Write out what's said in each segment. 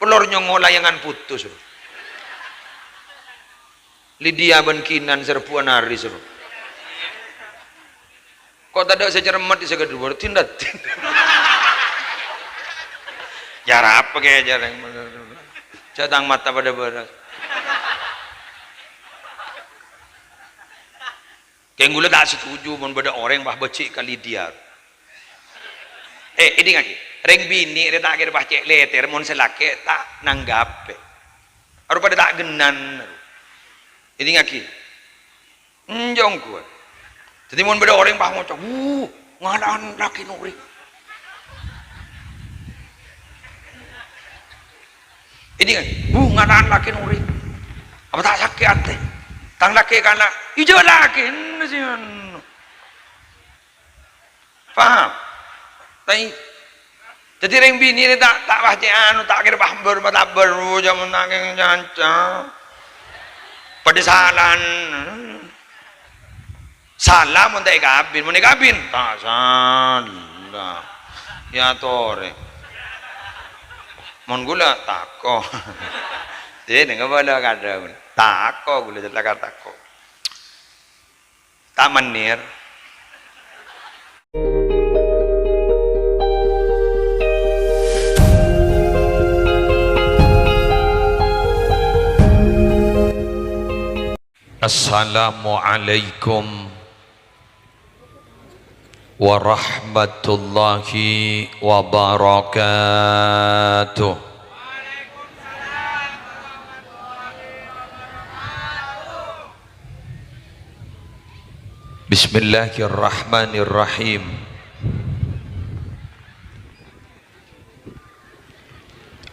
pelor nyongo layangan putus. Lydia ben Kinan serpuan hari suruh. Kok tak ada secermat di segedubur tindak. Jarak apa kayak jarak catang mata pada beras kayak gula tak setuju mun beda orang bah becik kali dia ini ngaki reng bini dia tak kira bah cek leter mun selake tak nanggape harus pada tak genan ini ngaki njong kuat jadi mun beda orang bah ngocok ngalan laki nuri ini kan nganan laki nuri apa tak sakit hati tang laki kana hijau laki paham tapi jadi ring bini ini tak baca anu tak kira paham baru jaman nanging janca pada salah mun tak kabin tak salah ya tore mon gula tako dia nggak boleh kada tako gula jelas kata tako tak menir Assalamualaikum warahmatullahi wabarakatuh. Bismillahirrahmanirrahim.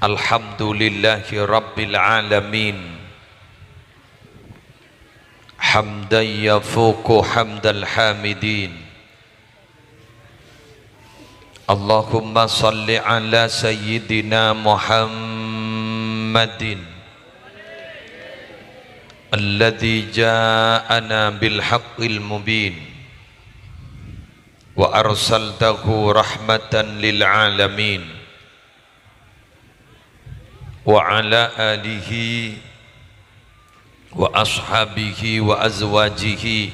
Alhamdulillahi rabbil alamin. Hamdan yafuqu hamdal hamidin. Allahumma salli ala sayyidina Muhammadin alladhi ja'ana bil haqqil mubin wa arsaltahu rahmatan lil alamin wa ala alihi wa ashabihi wa azwajihi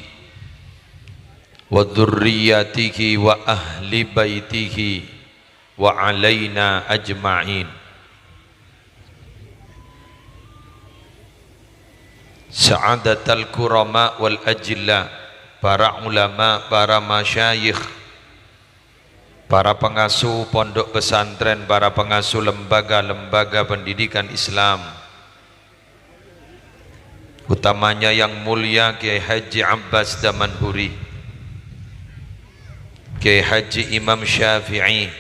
wa dzurriyyatihi wa ahli baitihi wa alaina ajma'in. Sa'adatal kurama wal ajilla, para ulama, para masyayikh, para pengasuh pondok pesantren, para pengasuh lembaga-lembaga pendidikan Islam, utamanya yang mulia Kiai Haji Abbas Damanhuri, Kiai Haji Imam Syafi'i,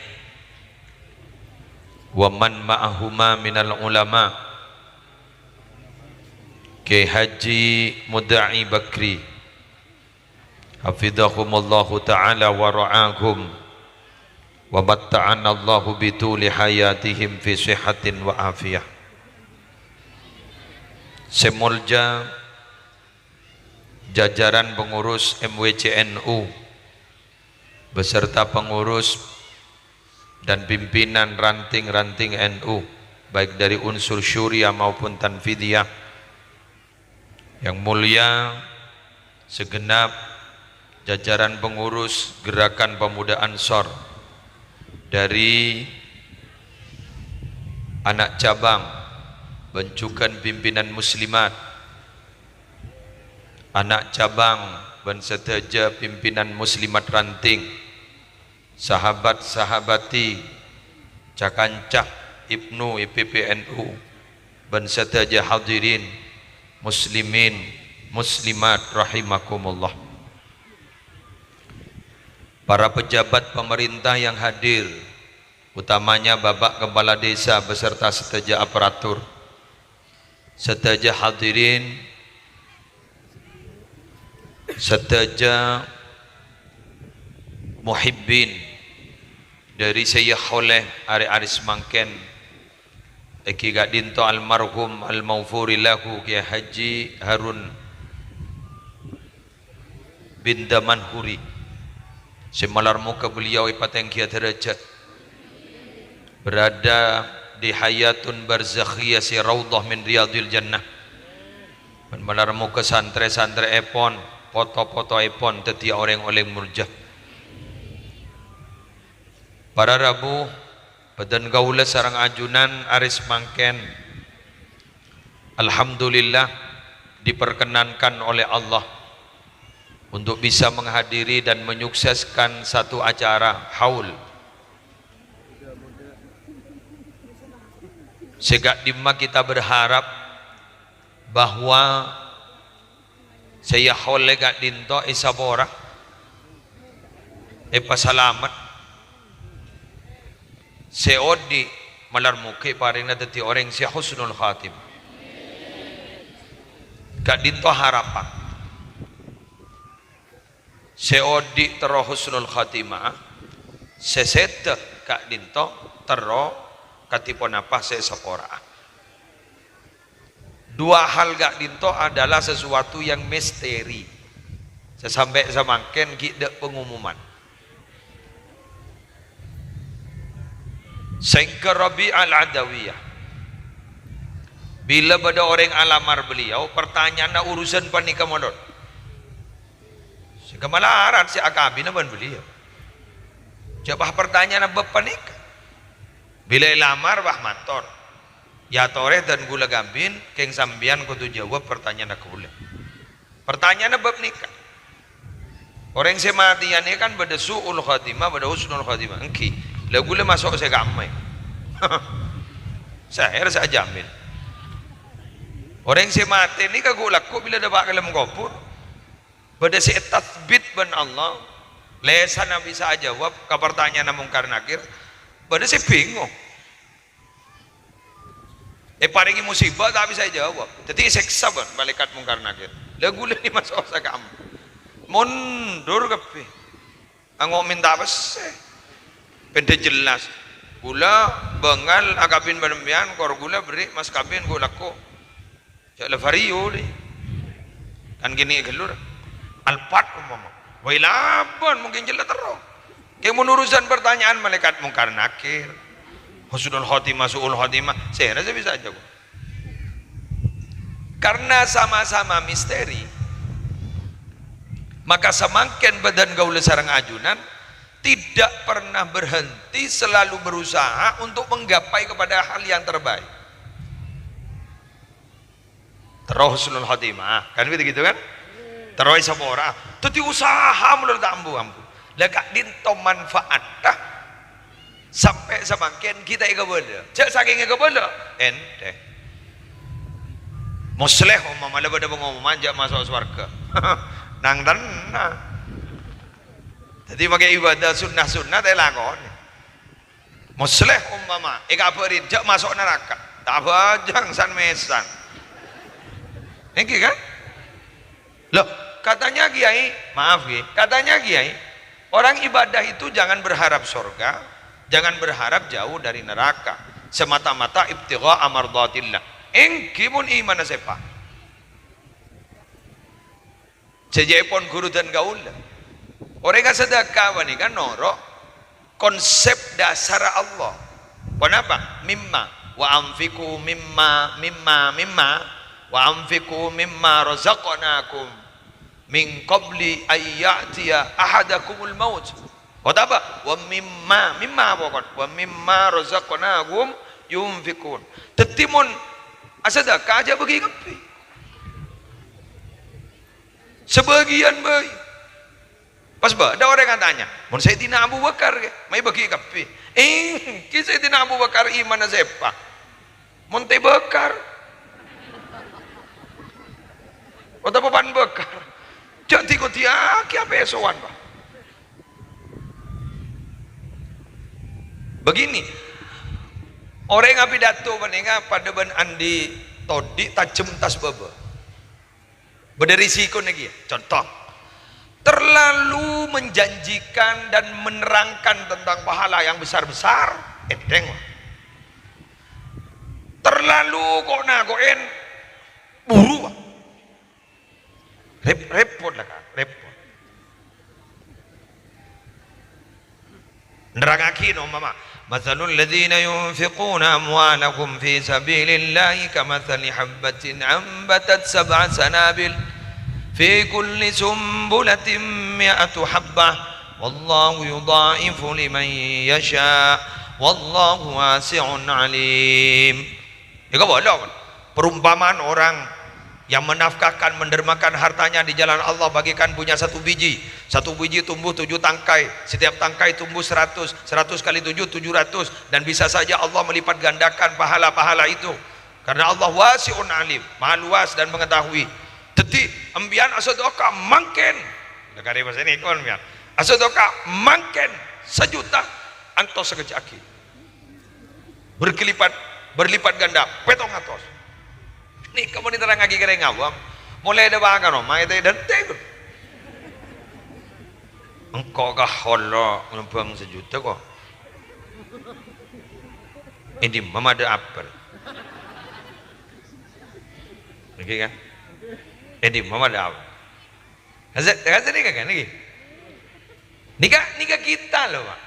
wa man ma'ahuma minal ulama, Kiai Haji Mudda'i Bakri, hafidhahumullahu ta'ala wa ra'ahum wa matta'ana Allahu bituli hayatihim fi sihatin wa afiyah. Semulja jajaran pengurus MWCNU beserta pengurus dan pimpinan ranting-ranting NU baik dari unsur syuriah maupun tanfidiyah, yang mulia segenap jajaran pengurus Gerakan Pemuda Ansor dari anak cabang, bencukan pimpinan muslimat, anak cabang dan seteja pimpinan muslimat ranting, sahabat-sahabati Cakancak Ibnu IPPNU dan seteja hadirin muslimin muslimat rahimakumullah, para pejabat pemerintah yang hadir, utamanya Bapak Kepala Desa beserta seteja aparatur, seteja hadirin, seteja muhibbin dari Syekh Kholeh Ari Aris Mangken, Eki Gadinto almarhum al-maufuri lahu Kiai Haji Harun bin Damanhuri, semalar muka beliau ipateng kia derajat berada di hayatun barzakhiyah si raudhah min riyadil jannah. Melarmu ke santre-santre epon, foto-foto epon tetia orang-orang murjah. Para Rabu badan gaula sarang ajunan aris mangken. Alhamdulillah diperkenankan oleh Allah untuk bisa menghadiri dan menyukseskan satu acara haul. Segak dimma kita berharap bahwa saya haul lega dinto isabora pasalamat seodi malar muke parina dati orang si husnul khatim gak dinto harapan seodi tero husnul khatimah sesete gak dinto tero katipon apa sesapora. Dua hal gak dinto adalah sesuatu yang misteri sesampai samangken kita pengumuman sehingga Rabi al-Adawiyah bila pada orang alamar beliau pertanyaannya urusan panika modal sehingga malaran si akabi naman beliau jabah pertanyaan bab panika bila lamar bah mator ya tore dan gula gambin keng sambian kudu jawab pertanyaan aku boleh pertanyaan bab nikah orang sematian ini kan pada su'ul khatimah pada husnul khatimah engki lah gula masuk saya gamai saya rasa jamin orang semati ini kagak laku bila dapat kalam kopur pada si tathbit ban Allah lesan yang bisa jawab ke pertanyaan mungkar nakir pada si bingung paringi musibah tak bisa jawab jadi seksa ban malaikat mungkar nakir lagu ni masuk sa kamu mundur kape anggo minta apa sih pende jelas gula bengal agapin banembian kor gula beri mas kapin gula ko jala vario ni kan gini gelur alpat umama wailaban mungkin jelas terus kayak menurusan pertanyaan malaikat mungkar nakir husnul khotimah su'ul khotimah saya rasa bisa aja karena sama-sama misteri maka semakin badan gaul sarang ajunan tidak pernah berhenti selalu berusaha untuk menggapai kepada hal yang terbaik terus husnul khotimah kan begitu kan terus sabora itu usaha menurut ambu lagak dinto manfaatah sampai semakin kita ega bola cak saking ega bola ente musleh umpama malah pada pengumuman jak masuk surga nang dana jadi pakai ibadah sunnah-sunnah tak lakon musleh umpama ega berit jak masuk neraka tak bajang san mesan ini kan loh katanya kiai maaf ya katanya kiai orang ibadah itu jangan berharap surga jangan berharap jauh dari neraka semata-mata ibtigha amardatillah engki mun iman sepa sejepon guru dan gaul orang yang sedekah wani kan noro konsep dasar Allah kenapa mimma wa anfiqu mimma wa anfiqu mimma razaqnakum min qabli ayyatiya ahadakumul maut kata apa? Wa mimma pokok wa mimma razaqnahum yunfikun tetimun asadaka aja bagi kapi sebagian bayi pas ada orang yang tanya mun Sayyidina Abu Bakar mai bagi kapi ki Sayyidina Abu Bakar iman sepa mun teh bakar kata papan bakar jadi kau tiaki apa esoan pak begini orang yang pidato menengah pada ben andi todi tajem tas baba berderisiko lagi contoh terlalu menjanjikan dan menerangkan tentang pahala yang besar-besar edeng terlalu kok nagoen buru repot lah kan repot nerangake no mama mathalul ladzina yunfiquna amwalakum fi sabilillahi kamathali habbatin ambatat sab'a sanabil fi kulli sumbulatin mi'atu habbah wallahu yudha'ifu liman yasha wallahu wasi'un alim. Ya boleh perumpamaan orang yang menafkahkan, mendermakan hartanya di jalan Allah, bagikan punya satu biji tumbuh 7 tangkai, setiap tangkai tumbuh 100 kali 7 700, dan bisa saja Allah melipat gandakan pahala-pahala itu karena Allah wasi'un alim, maha luas dan mengetahui. Teti ambian asodoka mangken negara bahasa ini kon ambian asodoka mangken 1 juta antos sekejaki berlipat ganda petong atos. Nih kamu diterang lagi kering awam mulai ada bangga no mai teh dan teh engkau kah Allah ngembang 1 juta kok ini mama ada apa oke kan ini mama ada apa kasih nikah kan nikah kita loh Pak.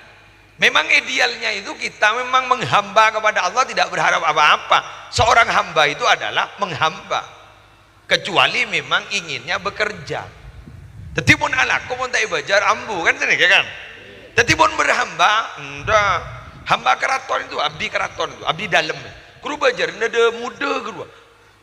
Memang idealnya itu kita memang menghamba kepada Allah, tidak berharap apa-apa. Seorang hamba itu adalah menghamba, kecuali memang inginnya bekerja. Tetapi pun alaku pun tak ibajar ambu kan sini kan. Tetapi pun berhamba, enggak. Hamba keraton itu, abdi keraton itu, abdi dalam. Kru bajar, nada muda kru.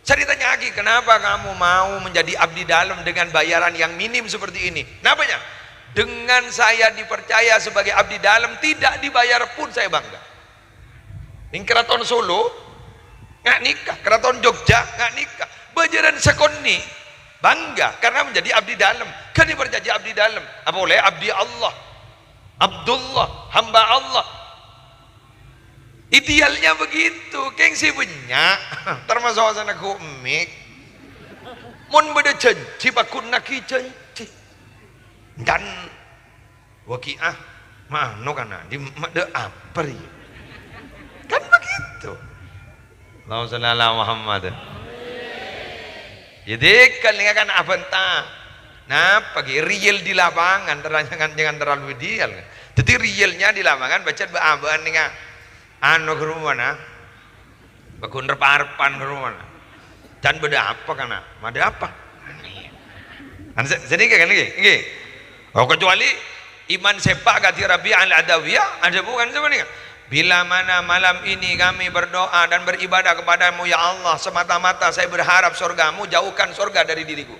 Saya ditanya lagi, kenapa kamu mau menjadi abdi dalam dengan bayaran yang minim seperti ini? Kenapanya? Dengan saya dipercaya sebagai abdi dalam tidak dibayar pun saya bangga. Ini keraton Solo nggak nikah, keraton Jogja nggak nikah, bajaran sekoni bangga karena menjadi abdi dalam. Kan dipercaya abdi dalam, apa boleh abdi Allah, Abdullah, hamba Allah. Idealnya begitu, gengsi punya termasuk sana komik. Mun beda janji pakun naki janji. Dan wakiah mano kana di made apri kan begitu. Allahumma shalli ala Muhammad. Jadi kan abanta nah pagi real di lapangan jangan terlalu ideal. Jadi realnya di lapangan baca baaban ninga anu ke rumah na bakun reparpan ke rumah na dan beda apa kana mada apa jadi kan nggih. Oh kecuali iman sepak gati Rabi' al-Adawiyah ada bukan sebenarnya. Bila mana malam ini kami berdoa dan beribadah kepadamu ya Allah semata-mata saya berharap surgamu, jauhkan surga dari diriku.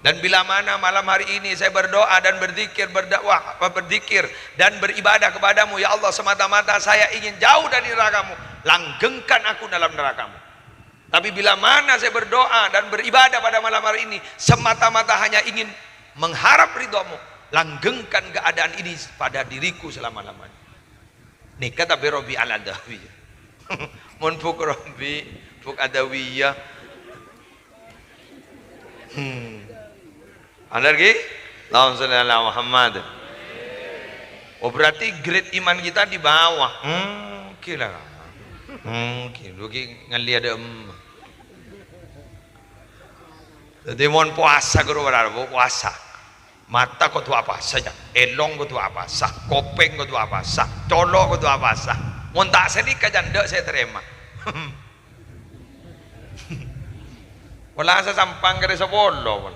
Dan bila mana malam hari ini saya berdoa dan berzikir, berdakwah, berzikir dan beribadah kepadamu ya Allah semata-mata saya ingin jauh dari nerakamu, langgengkan aku dalam nerakamu. Tapi bila mana saya berdoa dan beribadah pada malam hari ini semata-mata hanya ingin mengharap ridhamu, langgengkan keadaan ini pada diriku selama-lamanya. Nih kata Robi al-Adawiyah. Mun fuk Robi, fuk Adawiyah. Ada lagi? Allahumma shalli ala Muhammad. Oh berarti grade iman kita di bawah. Kira. Kira ngelihat jadi mohon puasa guru berapa puasa mata kau tu apa saja elong kau tu apa sah kopeng kau tu apa sah colok kau tu apa sah mohon tak sedikit janda saya terima wala saya sampang kere sepolo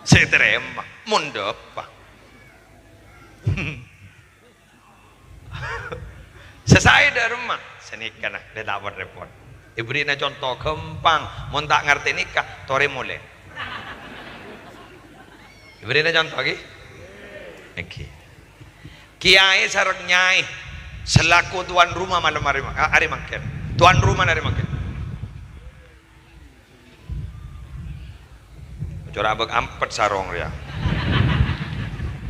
saya terima mohon apa selesai dari rumah senikah nak dia tak repot. Ibri na contoh kempang, mau tak ngerti nikah, tore mulai. Ibri na contoh lagi. Oke. Kiai sareng nyai selaku tuan rumah malam hari makan. Tuan rumah hari makan. Cora abek ampet sarong dia.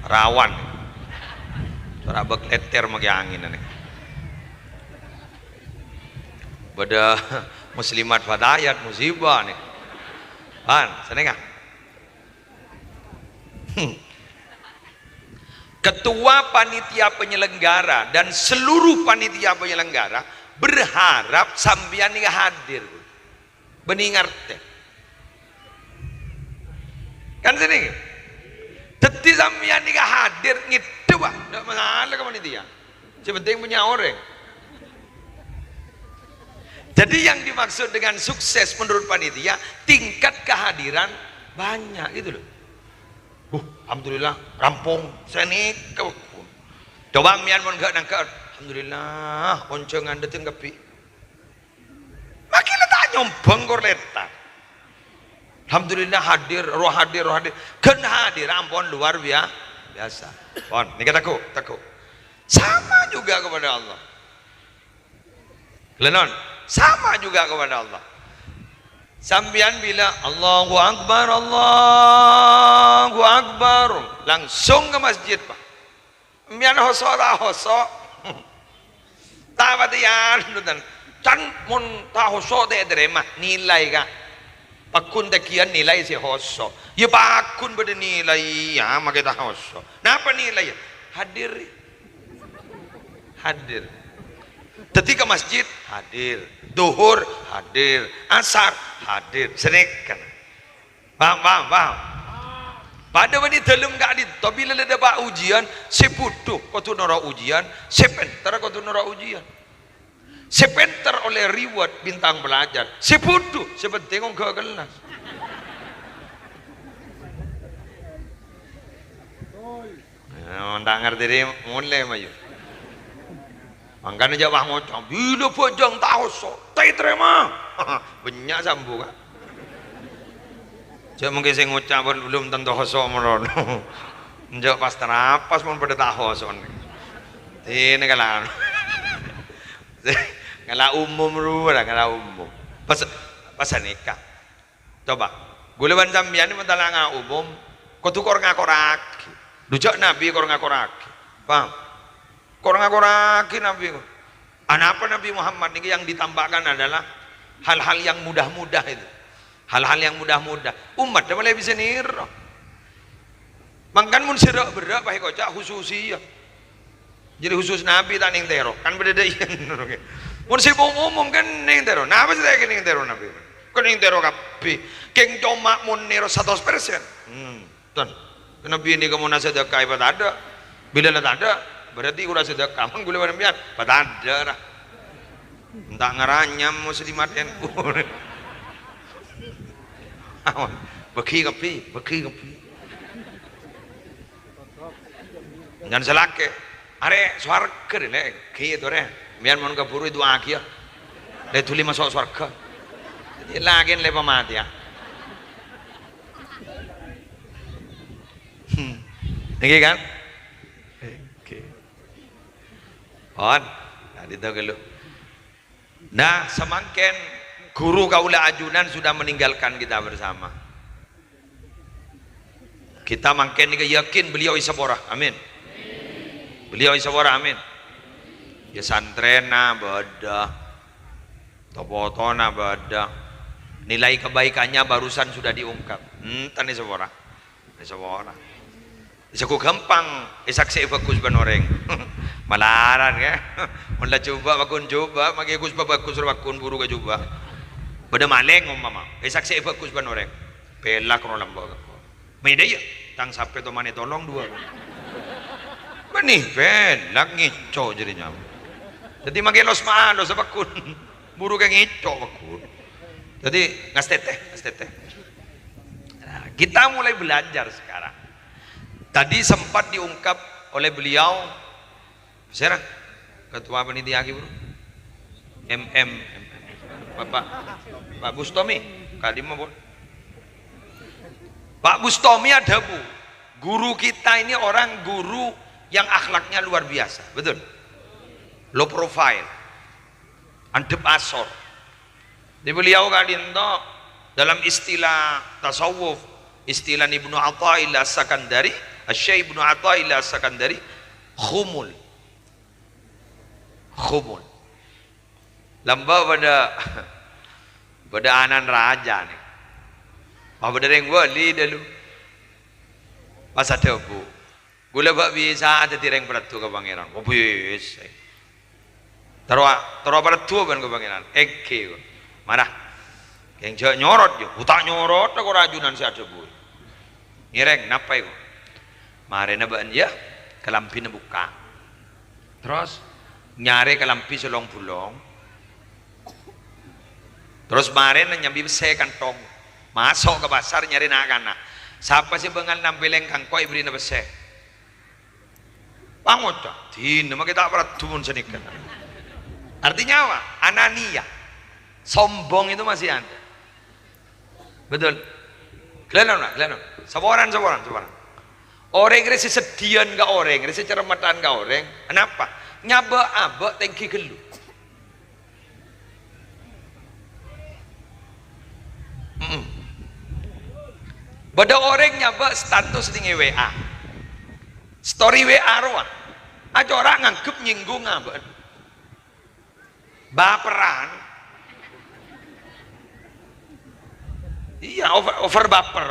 Rawan. Cora abek leter magi angin nih. Pada muslimat fadayat musibah nih kan senengah ketua panitia penyelenggara dan seluruh panitia penyelenggara berharap sambian nih hadir bening ngerti kan seneng teti sambian nih hadir ngit Coba, enggak masalah ke panitia. Sepenting punya orang. Jadi yang dimaksud dengan sukses menurut panitia, tingkat kehadiran banyak gitu loh. Alhamdulillah, rampung, saya nikah. Coba mian mon gak nangka, alhamdulillah, oncengan detin kepi. Makin letak nyombong kor letak. Alhamdulillah hadir, roh hadir. Kan hadir, ampun luar biasa. Pon, ini kataku. Sama juga kepada Allah. Lenon, sama juga kepada Allah. Sambian bila Allahu Akbar, langsung ke masjid pak. Mian hoso. Tawatian dan can mun ta hoso te derema nilai ka. Pakun takian nilai si hoso. Ya pakun pada nilai ya makita hoso. Napa nilai? Hadir. Ketika masjid hadir, duhur hadir, asar hadir, senekan. Paham. Pada wanita dalam keadaan, tapi bila ada pak ujian, seputuh kau tu nora ujian, sepenter kau tu nora ujian, sepenter oleh reward bintang belajar, seputuh sepenting kau ke kelas. Tak ngerti dia mulai maju. Angkana jawab ngocong, bila pejang tahu so, tak terima, banyak sambu kan. Cuma mungkin saya ngucap belum tentu hoso meron. Jawab pas terapas pun pada tahu hoso ni. Ini kalau umum ruara, kalau umum. Pas nikah. Coba, guleban sambian ini mentalanga umum, kau tukar ngakorak, dujak nabi kau ngakorak, paham? Korang-koraki Nabi. Apa Nabi Muhammad ini yang ditambahkan adalah hal-hal yang mudah-mudah itu. Hal-hal yang mudah-mudah. Umat dah mulai bisa nira. Mangkan mun serak berak pakai kocak khususiyah. Jadi khusus Nabi tak ning tero. Kan beda iyan. Mun sibuk umum kan ning tero. Nah apa sih saya ning tero Nabi? Kan ning tero kapi. Keng cuma mun niro 100%. Tuan. Nabi ini kamu nasihat sedekah ibadah ada. Bila tak ada berarti udah sedekah mang gula barang patanda lah entah ngaranyam muslimat NU beki kapi jangan selake are swarga deh kieu tuh deh mian mon kaburu itu akhir le tuli masuk swarga jadi lagi le pamati ya ini kan On, nah ditahu lu. Nah, semakin guru kaula ajunan sudah meninggalkan kita bersama. Kita makin yakin beliau isaborah, amin. Beliau isaborah, amin. Ya santrena bada, topotona bada. Nilai kebaikannya barusan sudah diungkap. Tani isaborah, Isaku gampang, isaksi bagus banoreng. Malaran ya, mula coba bakun coba, magi bagus bakun buru ke coba. Beda maleng mama, isaksi bagus banoreng. Pelak orang lambak. Media, tang sampai tu mana tolong dua. Benih pelak ngico jadinya. Jadi magi los bakun, buru ke ngico bakun. Jadi ngastete. Nah, kita mulai belajar sekarang. Tadi sempat diungkap oleh beliau, sekarang ketua panitia bro, Pak Bustomi, kadima bro. Pak Bustomi ada bu, guru kita ini orang guru yang akhlaknya luar biasa, betul? Low profile, antep asor. Di beliau kadinto dalam istilah tasawuf, istilah Ibnu Athaillah As-Sakandari, Syekh Ibnu Athaillah As-Sakandari, khumul. Lamba pada anan raja nih. Apa pada yang wali dulu. Masa tebu. Gula bak bisa ada tireng peratu ke pangeran. Oh bisa. Taruh peratu kan ke pangeran. Eke. Marah. Yang nyorot jo. Utak nyorot aku rajunan si tebu. Nyereng napa itu? Mare na baan ya kelampi buka. Terus nyari kelampi selong bulong. Terus kemarin nyambi bese kantong. Masuk ke pasar nyari nakana. Siapa sih bengal nampileng kangkoi beri na bese. Bangun dah. Dina kita berat tumun senikan. Artinya apa? Anania. Sombong itu masih ada. Betul. Kalian nak, kalian. Sabaran. Orang resi sedian ke orang, resi cermatan ke orang. Kenapa? Nyaba tengki gelu. Bada orang nyaba status di WA. Story WA roa. Aja orang nganggep nyinggung apa. Baperan. Iya, over baper.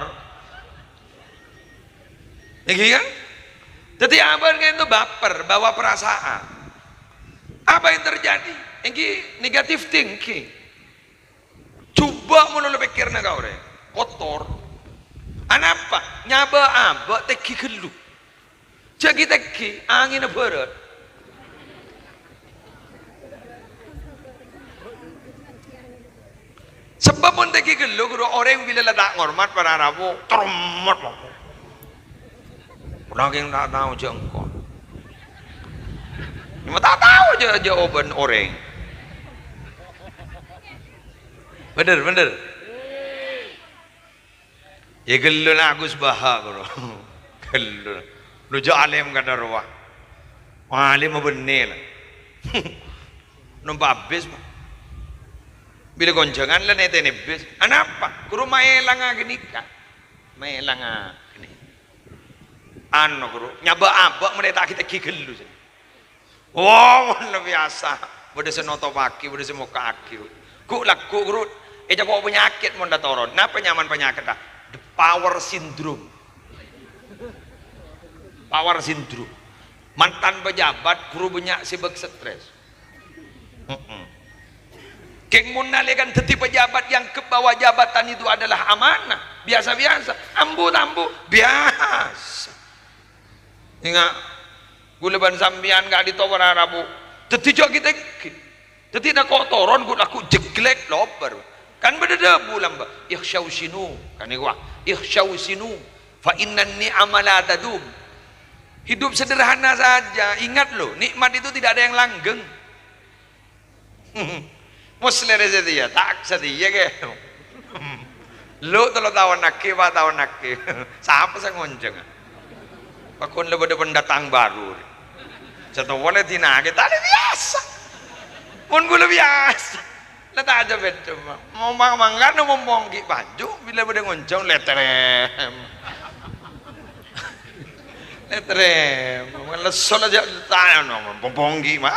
Ya kan? Jadi abang itu baper, bawa perasaan. Apa yang terjadi? Ini negatif thinking. Coba mulai pikirnya kau deh, kotor. Anapa? Nyaba abang teki gelu. Jadi teki angin berat. Sebab pun teki gelu, kalau orang bila letak ngormat pada rabu, termat lah. Orang yang tak tahu jengkol. Cuma tak tahu je jawaban orang. Bener. Ya gelu nak Agus Baha bro. Gelu. Lu alim kada ruah. Alim bener lah. Nampak habis. Bila gonjangan lah nete nebis. Anapa? Guru maelang gini kan. Maelang gini. Anu guru nyaba abak mereka kita gigelu. Wow, luar biasa. Bode senoto pagi, bode semua kaki. Ku laku guru. Kok penyakit mau turun. Napa nyaman penyakit dah? The power syndrome. Power syndrome. Mantan pejabat guru banyak sibuk stres. Keng munalekan teti pejabat yang ke bawah jabatan itu adalah amanah. Biasa-biasa. Ambu biasa. Ingat, guleban sambian gak ditawar Arabu. Teti jauh kita, teti nak kotoron gula aku jeglek loper. Kan beda bulan ba. Ikhshaw sinu, kan ikhwa. Ikhshaw sinu, fa innan ni'ama la tadum. Hidup sederhana saja. Ingat loh, nikmat itu tidak ada yang langgeng. Muslim setia, tak setia ke. Lo telo tahun nakki, pak tahun nakki. Siapa saya ngonceng? Pakun lebih pendatang baru. Satu boleh tina kita biasa. Pun gue biasa. Letak aja betul. Mau mangga mau mongki baju bila beda ngoncong letrem. Letrem. Lesol aja tanya no mongki mah.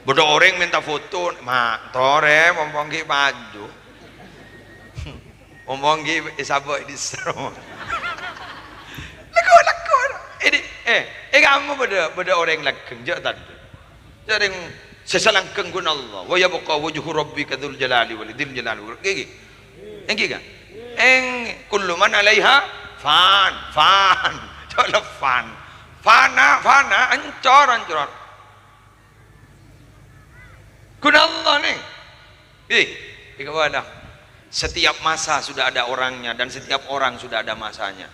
Bodoh orang minta foto, mak tore mongki baju. Mongki isabok di seru. Lagu. Ini kamu beda orang lageng je tadi. Jadi sesalangkeng guna Allah. Wa yabqa wajhu rabbika dzul jalali wal jalali. Gigi. Enggi kan? Kullu man 'alaiha fan. Jala fan. Fana ancor. Guna Allah nih. Ikawadah. Setiap masa sudah ada orangnya dan setiap orang sudah ada masanya.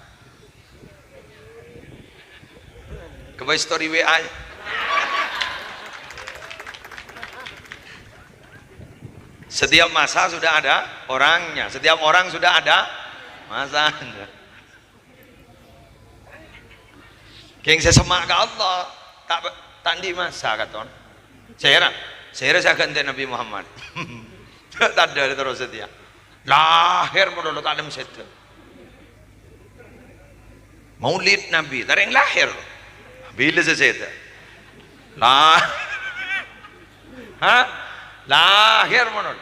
Coba story WA. Setiap masa sudah ada orangnya, setiap orang sudah ada masanya. Keng sesemak ke Allah tak di masa katon. Saya ganti Nabi Muhammad. Tak ada terus setia. Lahir menurut alam setia. Maulid Nabi, dari yang lahir. Bila seseta lahir menurut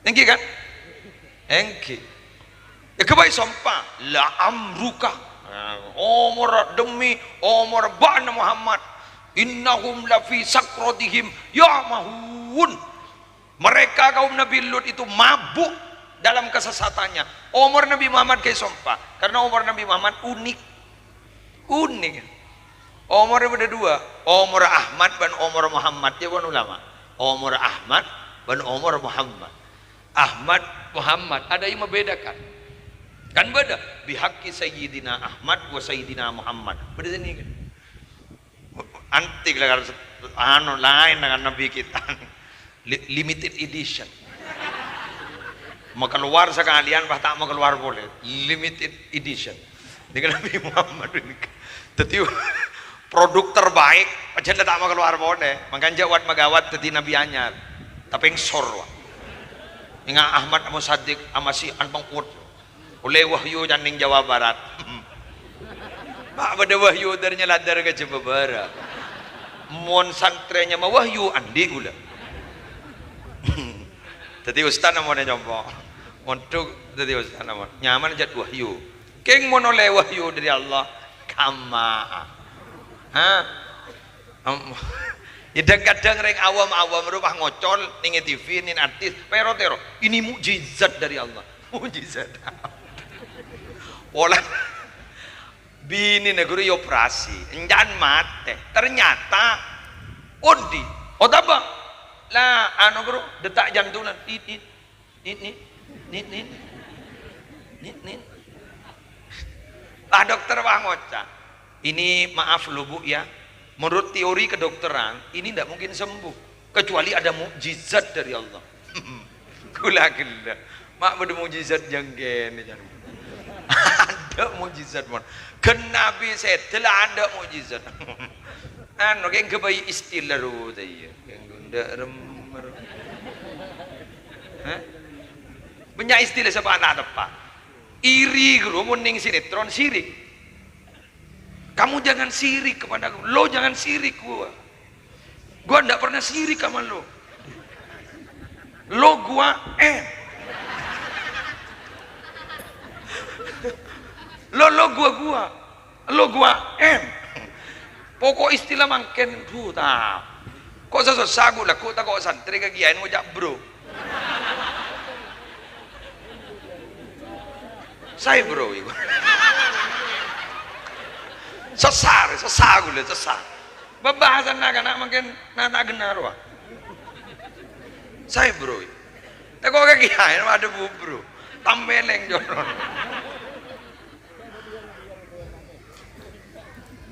engki kan engki kebaik sompa la amruka demi umur ba'na Muhammad innahum lafi sakratihim ya mahun. Mereka kaum Nabi Lut itu mabuk dalam kesesatannya. Umur Nabi Muhammad kayak sompa karena umur Nabi Muhammad unik. Unik. Omar ada dua, Omar Ahmad dan Omar Muhammad. Ya kan ulama. Omar Ahmad dan Omar Muhammad. Ahmad Muhammad ada yang membedakan. Kan beda. Bihaqi Sayyidina Ahmad wa Sayyidina Muhammad. Beda ini kan. Antik lah kalau lain dengan Nabi kita. Limited edition. Mau keluar sekalian, tak mau keluar boleh. Limited edition. Ini kan Nabi Muhammad ini. Jadi produk terbaik, aja tak mau keluar boleh. Makanya jawat magawat jadi Nabi anyar. Tapi yang sorwa. Ingat Ahmad Musaddiq amasi Albang Ud. Oleh wahyu janing Jawa Barat. Pak pada wahyu dari ladar ke Jawa Barat. Mon santrenya mah wahyu andi gula. Jadi ustaz namanya jompo. Untuk jadi ustaz namanya nyaman jad wahyu. Keng mon oleh wahyu dari Allah kama. Kadang-kadang reng awam-awam rupah ngocol ning TV ning artis pero-tero. Ini mukjizat dari Allah. Mukjizat. Olah bini negeri operasi, enjan mate. Ternyata odi. Otapa? Lah anu guru detak jantungan tit. Lah dokter wah ngocah. Ini maaf lu Bu ya. Menurut teori kedokteran ini tidak mungkin sembuh kecuali ada mukjizat dari Allah. Gula. Mak ada mukjizat jenggen ada mukjizat mon. Ken Nabi setelah ada mukjizat. Anu yang kebayi istilah ru tadi. Yang gunda remer. Punya istilah siapa anak tepat. Iri guru mending sinetron sirik. Kamu jangan sirik kepada aku. Lo jangan sirik gua. Gua enggak pernah sirik sama lo. Lo gua Lo gua Pokok istilah mangken buta. Kok sagu lah kok tak kok santri ke kiai ngojak bro. Saya bro itu. Sesar gula sesar. Bebahasan nak makin nana genar wah. Saya bro. Tak kok kaki ada bu bro. Tambeleng jonon.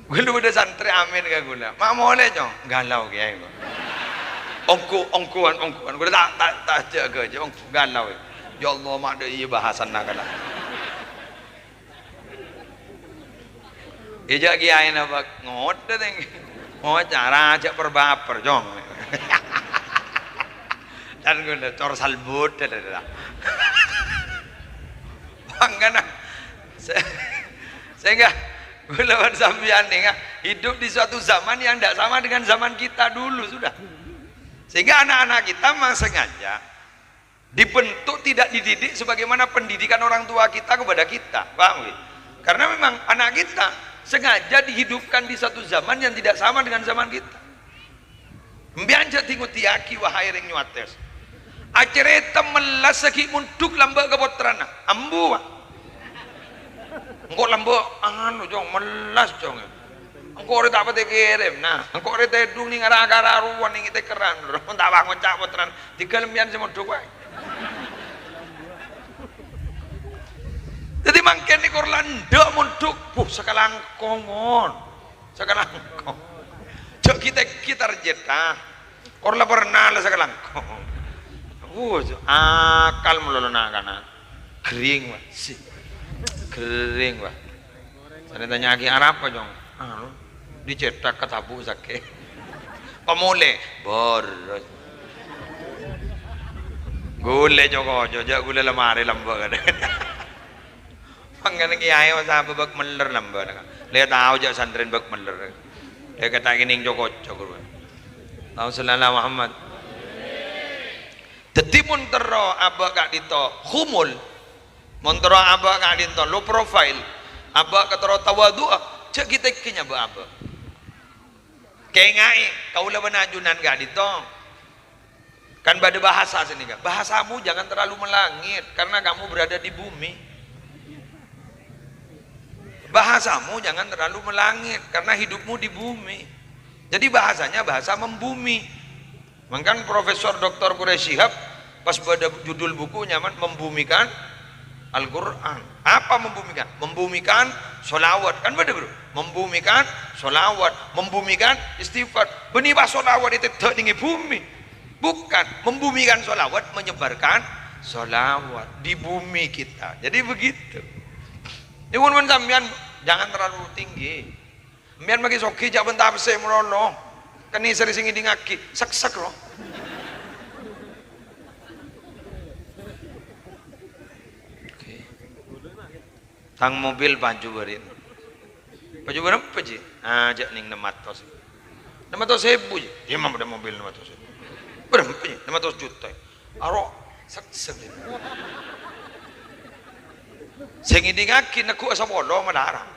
Gula udah santri amin ke gula. Mak boleh jong galau kiai gua. Ongkuan. Gula tak jaga je galau. Ya Allah mak ada iya bahasan nak lah. Ijak kiai nak ngot deng. Mau cara ajak perbaper jong. Dan gula cor salbut dah. Bangkana. Sehingga gula sambian nih hidup di suatu zaman yang tidak sama dengan zaman kita dulu sudah. Sehingga anak-anak kita memang sengaja dibentuk tidak dididik sebagaimana pendidikan orang tua kita kepada kita, paham? Karena memang anak kita sengaja dihidupkan di satu zaman yang tidak sama dengan zaman kita. Mbianja tingut tiaki wahai ring nyuates. Acereta melas saki munduk lamba kepotrana. Ambu. Engkau lamba anu jong melas jong. Engkau ora tak pate kirim. Nah, engkau ora tedung ning gara-gara ruwan ning kita keran. Tak bangun cak potran. Dikelemian semunduk wae. Jadi mangken ni korlan ndak munduk, sekalangkongon. Jok kita rejeta. Korla pernah lah sekalangkong. Akal mulolo nakana. Kering wah. Kering wah. Sana tanya lagi Arab apa jong? Dicetak katabu sake. Pemule boros. Gule joko jojak gule lemari lamba kada. Panggan kiai masa bebek meler lamba kan. Lihat tahu jak santren bebek meler. Dia kata gini joko joko. Tahu sallallahu Muhammad. Dadi muntero abak kak dito humul. Muntero abak kak dito low profile. Abak katero tawadu. Cek kita kenya abak. Kengai kaulah benajunan kak dito. Kan pada bahasa sini kan. Bahasamu jangan terlalu melangit karena kamu berada di bumi. Bahasamu jangan terlalu melangit karena hidupmu di bumi. Jadi bahasanya bahasa membumi. Maka Profesor Dr. Quraish Shihab pas pada judul bukunya membumikan Al-Quran. Apa membumikan? Membumikan solawat, kan benar bro? Membumikan solawat, membumikan istighfar. Benih solawat itu tinggi bumi. Bukan membumikan solawat, menyebarkan solawat di bumi kita. Jadi begitu. Ini pun sampean jangan terlalu tinggi. Sampean bagi soki jak bentar pese merono. Kani sering singi dingaki, sek-sek loh. Tang mobil baju berin. Baju berin apa je? Ajak ning 600. 600.000 je. Dia mah ada mobil 600.000. Berapa je? 600 juta. Aro sek-sek. Sing dingaki neku asa bodo madara.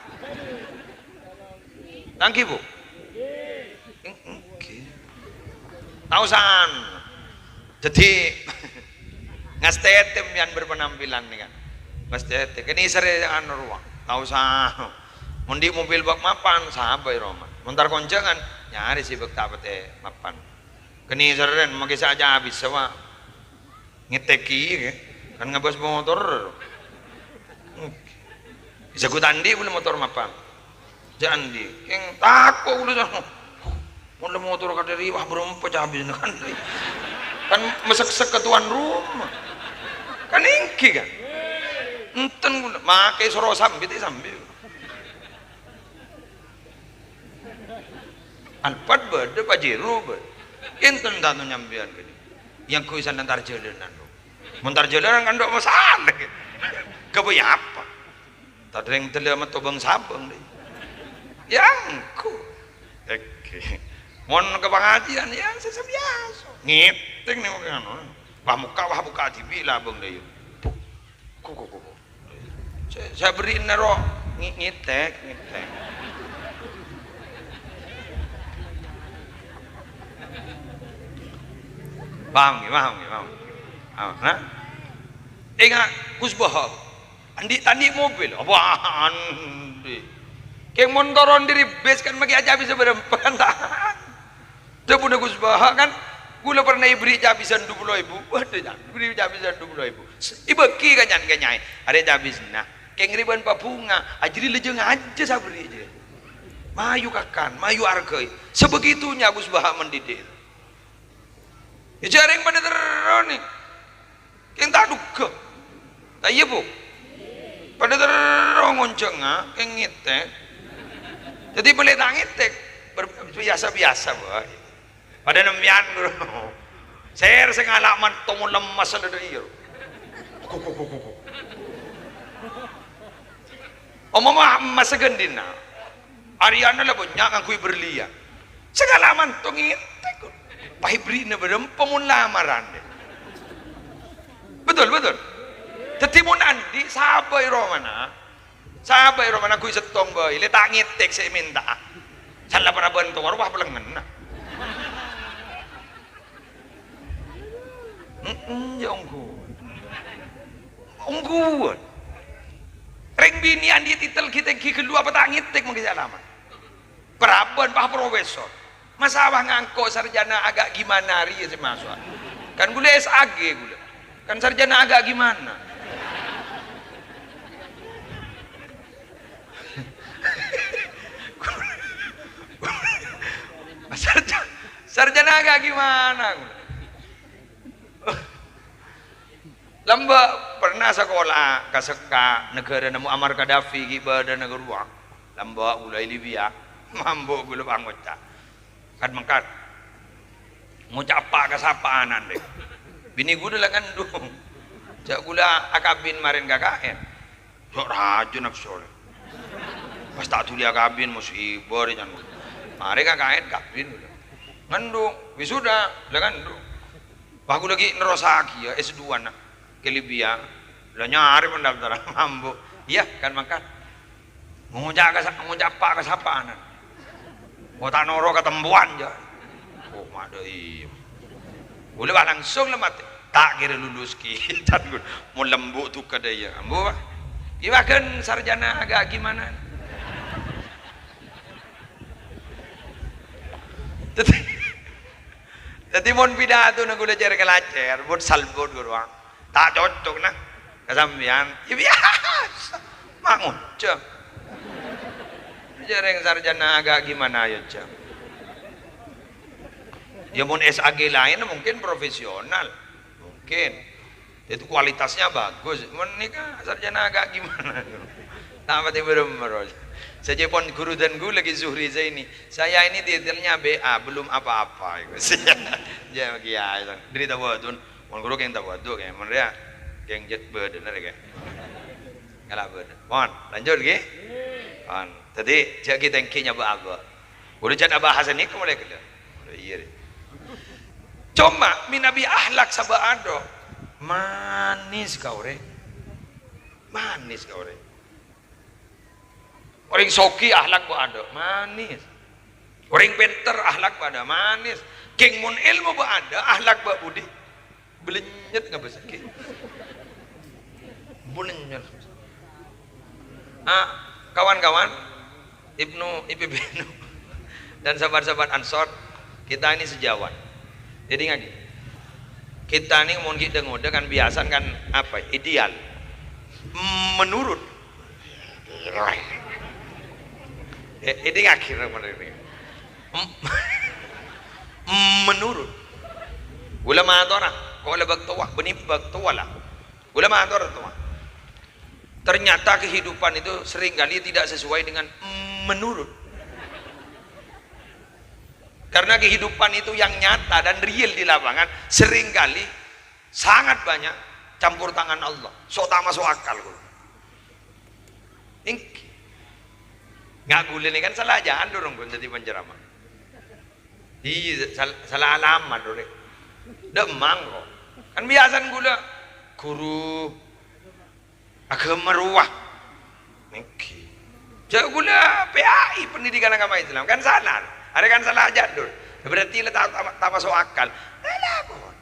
Tangki bu. Tausan. Jadi ngastetem yang berpenampilan nih kan. Ngastetem. Kini sere anu ruang. Tausan. Mundi mobil bak mapan sahabat Roma. Montar konjangan nyari sih bak tapete mapan. Kini sere magi saja habis sama ngiteki kan ngabas motor. Bisa ku tandi boleh motor mapan. Jangan di. Keng takut udah sana. Mau motor kadari wah berempat habis kan. Kan mesek-sek ke tuan rumah. Kan ingki kan. Enten make soro sambil sambil. Alpat berde pajero berde. Enten tanu nyambian gini. Yang kuisan antar jalanan. Mentar jalanan kan dok masalah. Kebayang apa? Tadeng tele sama tobang sabang deh. Yangku. Oke. Mon ke pengajian ya sebiasa. Ngiting nih kan. Wah buka TV lah bang deh. Kuku. Saya beri nero ngitek. Paham. Nah, ingat Kusbah. Andi tandi mobil. Apaan? Kayak montoron diri base kan magi aja bisa berempat. Dia punya Kusbah kan. Gula pernah ibri jabisan 20.000. Waduh, ibri jabisan 20.000. Ibeki kan nyai. Ada jabisna. Kayak ngeriban papunga. Ajri lejeng aja sabri aja. Mayu kakan, mayu argai. Sebegitunya Kusbah mendidik. Ya jaring pada teroni. Yang tak duga. Tak iya bu. Pada terong cenga, yang ngitek. Jadi boleh tak ngitek. Biasa-biasa boy. Pada nemian bro. Saya ngalaman tomo lemas ada iyo. Omong masa gendina. Ariana lah banyak yang kui berlian. Segalaman tong ngitek. Pahibrina berem pemun lamaran. Betul. Tetimun andi sabai romana kui setong boy. Letak ngitek saya minta. Salah pernah bantu warwah pelengan. Ya ungguan. Reng bini andi titel kita kedua apa tak ngitek mungkin alamat. Peraban pak profesor. Masalah ngangkok sarjana agak gimana ri ya masuk. Kan gula SAG gula. Kan sarjana agak gimana. Sarjana agak gimana gula. Lamba pernah sekolah kaseka negara namu Amar Gaddafi gibada negara ruang. Lamba gula Libya mambo gula bangota. Kan mangkat ngucapa kasapaanan deh bini gue udah kan dong jak gula akabin marin KKN sok rajin nafsul pas tak tuli akabin musibor jangan mari KKN kabin udah ngandung wisuda lah kan dong aku lagi nerosaki ya S2 nak ke Libya lah nyari pendaftaran mambo iya kan mangkat ngucapa kasapaanan Kota noro ketembuan aja. Oh madai. Boleh bah langsung lah mati. Tak kira lulus kita. Mau lembut tu kedaya. Ambo bah. Iba kan sarjana agak gimana? Jadi mon pidato na gula cer kelacer, mon salbon gurang. Tak cocok nah. Kesambian, ya biasa. Mangun, cem. Jarang sarjana agak gimana ya cem. Ya mon SAG lain mungkin profesional, mungkin. Itu kualitasnya bagus. Mon nikah sarjana agak gimana? Tamat bener. Saja pun guru dan guru lagi Zuhri Zaini. Saya ini titelnya BA, belum apa-apa. Ya kiai, dari tawadun. Mon guru yang tawadun, kayak mon dia, yang jet burden, kayak. Kalah burden. Mon, lanjut lagi. Mon, tadi jadi kita engkinya apa? Udah jadi bahasa ini kamu lagi lah. Iya. Cuma minabi ahlak sabado, manis kau re, manis kau re. Orang soki ahlak bu ada manis, orang pinter ahlak bu ada manis, geng mun ilmu bu ada ahlak bu budi, belenyet nggak bisa geng, belenyet. Kawan-kawan, IPB dan sahabat-sahabat Ansor, kita ini sejawat. Jadi nggak kita ini mau kita ngode kan biasa kan apa? Ideal, menurut. Ini akhirnya menurut ulama atora kalau lebak tua benih bak tua lah ulama atora tua ternyata kehidupan itu seringkali tidak sesuai dengan menurut karena kehidupan itu yang nyata dan real di lapangan seringkali sangat banyak campur tangan Allah sok tak masuk akal nggak gula ini kan salah jangan dorong pun jadi penceramah iya salah alamat dorong demang kok kan biasa gula guru agama ruah mungkin jadi gula PAI pendidikan agama Islam kan salah ada kan salah jadul berarti tak masuk akal lah kok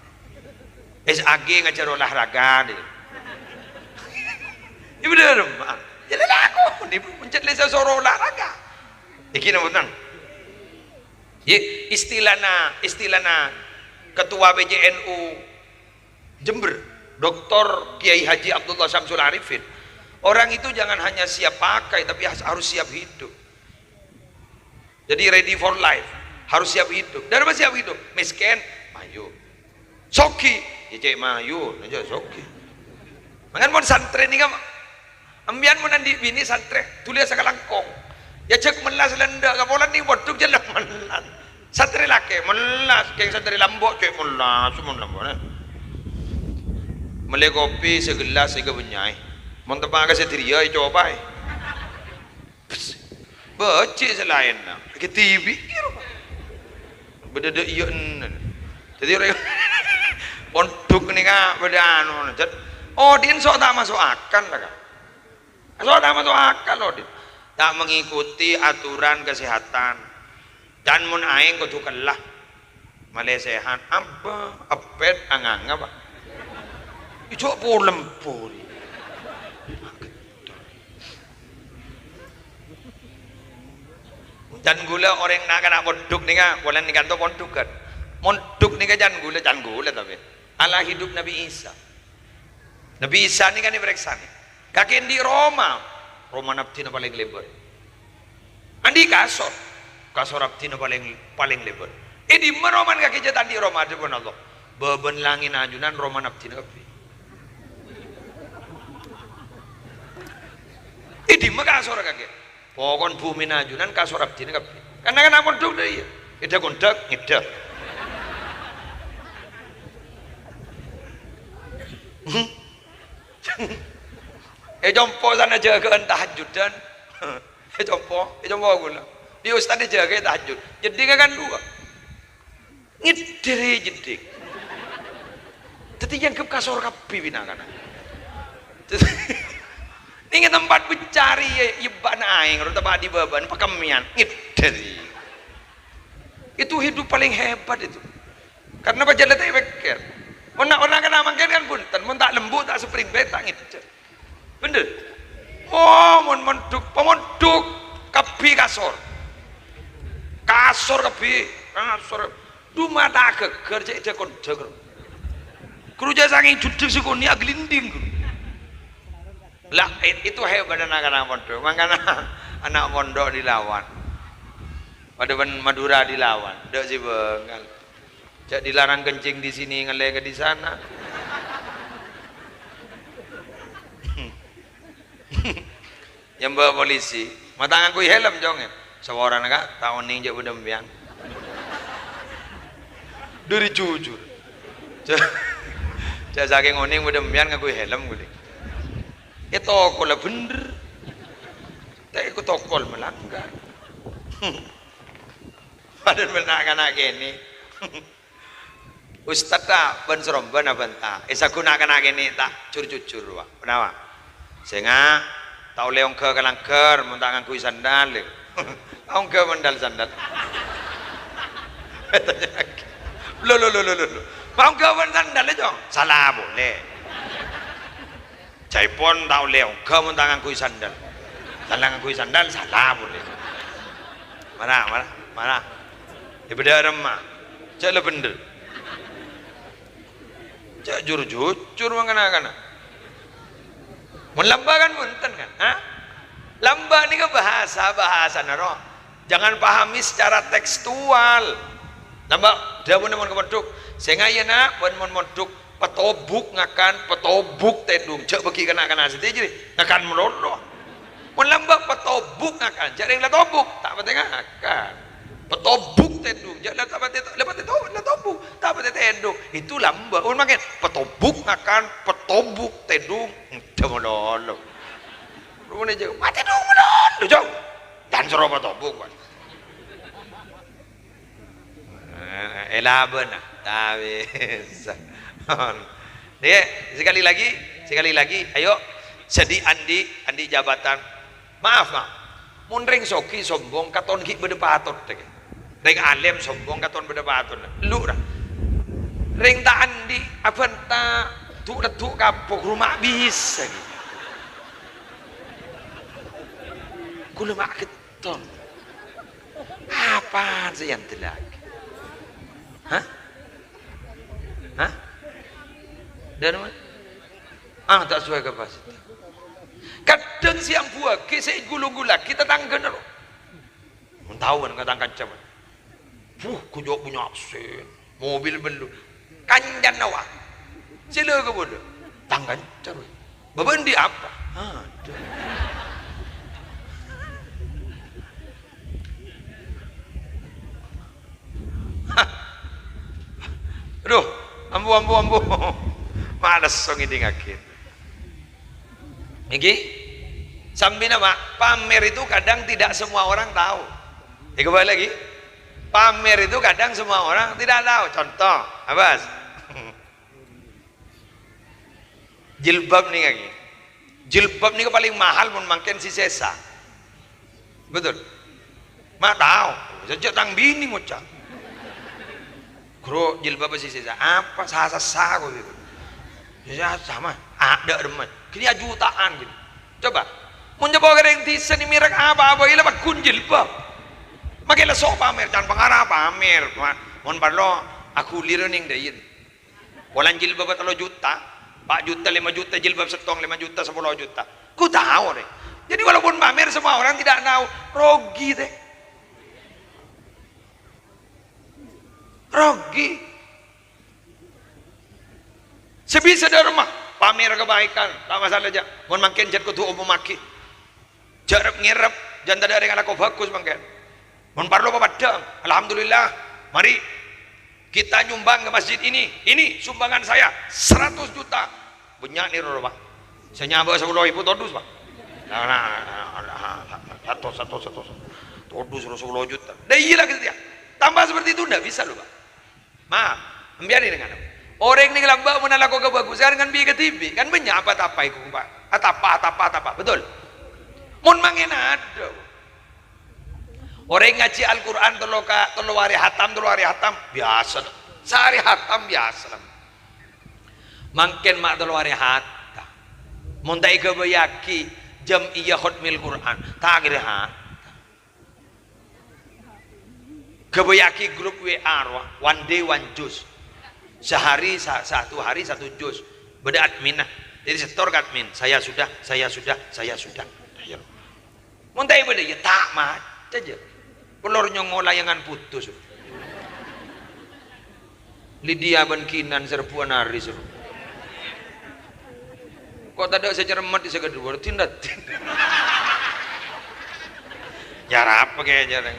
SAG ngajar olahraga deh ini bener demang jadi laku, dia mencet lesa soro olahraga. Iki namanya. Ya istilahna ketua PJNU Jember, Dr. Kiai Haji Abdullah Syamsul Arifin. Orang itu jangan hanya siap pakai, tapi harus siap hidup. Jadi ready for life, harus siap hidup. Dan apa siap hidup? Miskin, mayu. Soki, ya cek mayu, aja soki. Mangan mon santri ini kan. Ambian mo nandi bini santre tulis sa kalangkong ya cek melas lenda kapolan ni waduk jalan melas santre laki melas keng santre lambok cek melas semua lambok mele kopi segelas sega benyai mon tebang ka setria coba becik selain ke TV beda iya jadi orang pondok ni ka beda anu oh din sok tak masuk akal lah kan soalnya masuk akal loh, tak mengikuti aturan kesehatan dan mun aing kudu kelah malesehan apa apet anganga pak itu pulem puri dan gula orang nak kena pondok ni kan boleh ni kantor pondok kan pondok ni kan jangan gula tapi ala hidup Nabi Isa ni kan diperiksa nih kakek di Roma naftina paling lebar andi kasor naftina paling lebar di meroman kakek jatan di Roma pun Allah beban langin ajunan Roma naftina kapi di kasor kakek pokon bumi ajunan kasor naftina kapi karena kan amun duk deh ida kontak ida jompo sana jagaan tahajud dan jompo gula di ustaz jaga tahajud jadi kan dua ngidiri jedik tapi yang ke kasor kapi binakan ini tempat mencari iban aing rute di beban pekemian ngidiri itu hidup paling hebat itu karena baca letak pikir orang kan amangkan kan punten mun tak lembu tak spring bed tak ngidiri bener oh monduk pemonduk kapi kasor kapi sore rumah tak kerja itu kerja kerja saking judul sukuni aglinding lah itu hebat anak-anak pondok makanya anak pondok dilawan pada Madura dilawan dek sih bengal jak dilarang kencing di sini ngelega di sana yang bawa polisi matang aku helm jongen seorang kak tahun ini jak udah biang dari jujur jak saking oning udah biang aku helm gue itu tokol bener tak ikut tokol melanggar padahal benar-benar gini Ustaz tak ben seromban abanta esa gunakan gini tak cur-cur wah kenapa sehingga tau leong ke kalangker muntangan kui sandal tau ke mendal sandal lo mau ke sandal aja salah boleh caipon tau leong ke muntangan kui sandal salah boleh mana ibadah remah cak le bener cak jujur mengana-kana melamba kan punten kan lamba ini ke bahasa naro jangan pahami secara tekstual lamba dia pun mondok sehingga ya nak pun mondok petobuk tedung cak bagi kena situ jadi ngakan melolo melamba petobuk ngakan jadi yang letobuk tak penting ngakan petobuk tedung jadi lepas itu letobuk tak penting tedung itu lamba pun makin petobuk ngakan petobuk tedung melolo rumahnya jauh mati dong melolo jauh dan suruh petobuk kan elaban tak bisa dia sekali lagi ayo sedih andi jabatan maaf mun ring soki sombong katon ki bedepatot ring alem sombong katon bedepatot lu dah ring ta andi abanta tu kapok rumah bisa gitu kula mak keton apa sih yang lagi hah dan tak sesuai kapasitas kadang siang buah kisah gulu-gula kita tangga nero mentawan katangkan caman kujok punya aksen mobil belum kanjan nawa sila ke bodoh tanggan caru bebendi apa aduh ambu malas song ini ngakit iki sambil nama pamer itu kadang tidak semua orang tahu kembali lagi pamer itu kadang semua orang tidak tahu contoh abas jilbab nih lagi jilbab nih paling mahal pun makin si sesa betul mak tahu sejak tang bini ngucap kro jilbab si sesa apa sasa kok gitu ya sama ada demen kini jutaan gitu coba mun coba kering tisen merek apa ila bakun jilbab makanya sok pamer dan pengarah pamer mun parlo aku lirening dayin walan jilbab 3 juta 4 juta 5 juta jilbab setong 5 juta 10 juta ku tahu deh jadi walaupun pamer semua orang tidak tahu rogi deh rogi sebisa dari rumah pamer kebaikan tak masalah aja mohon makin jat kutu umum maki jarap ngirap jangan ada dengan aku bagus makin mohon parlo padang alhamdulillah mari kita nyumbang ke masjid ini sumbangan saya 100 juta banyak nih Pak saya nyambak 10.000 todus Pak satu todus 10 juta dah iya lagi dia tambah seperti itu enggak bisa loh Pak maaf biarin dengan orang ini lambak menalaku kebagusan dengan biaya TV kan banyak apa itu Pak apa betul mun mangin ada orang ngaji Al-Quran telu hari hatam biasa sehari hatam biasa mangken mak telu hari hatam mun tak kebayaki jam iya khutmil Quran tak kira hatam Kebayaki grup WA one day one jus. Sehari satu hari satu jus. Beda admin nah. Jadi setor ke admin. Saya sudah. Ayo. Muntai beda ya tak mah aja. Pelor nyongo layangan putus. Lydia Bankinan serpuan hari seru. Kok tak ada secermat di sekedua tindak. Jarap pakai jarang.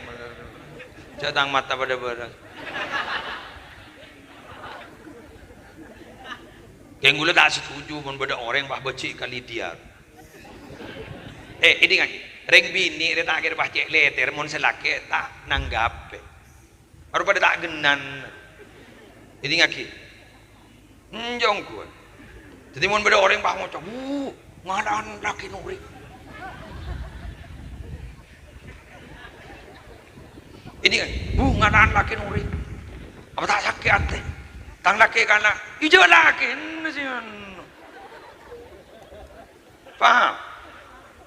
Jatang mata pada beras. Yang gula tak setuju pun beda orang bah becik kali dia. Ini kan ring bini dia tak kira bah cek leter mun selake tak nanggap. Baru pada tak genan. Ini ngaki. Jong kuat. Jadi mun beda orang bah ngocok. Ngadan laki nuri. Ini kan, ngadan laki nuri. Apa tak sakit hati? Tang laki kana, hijau laki, nasihan. Paham?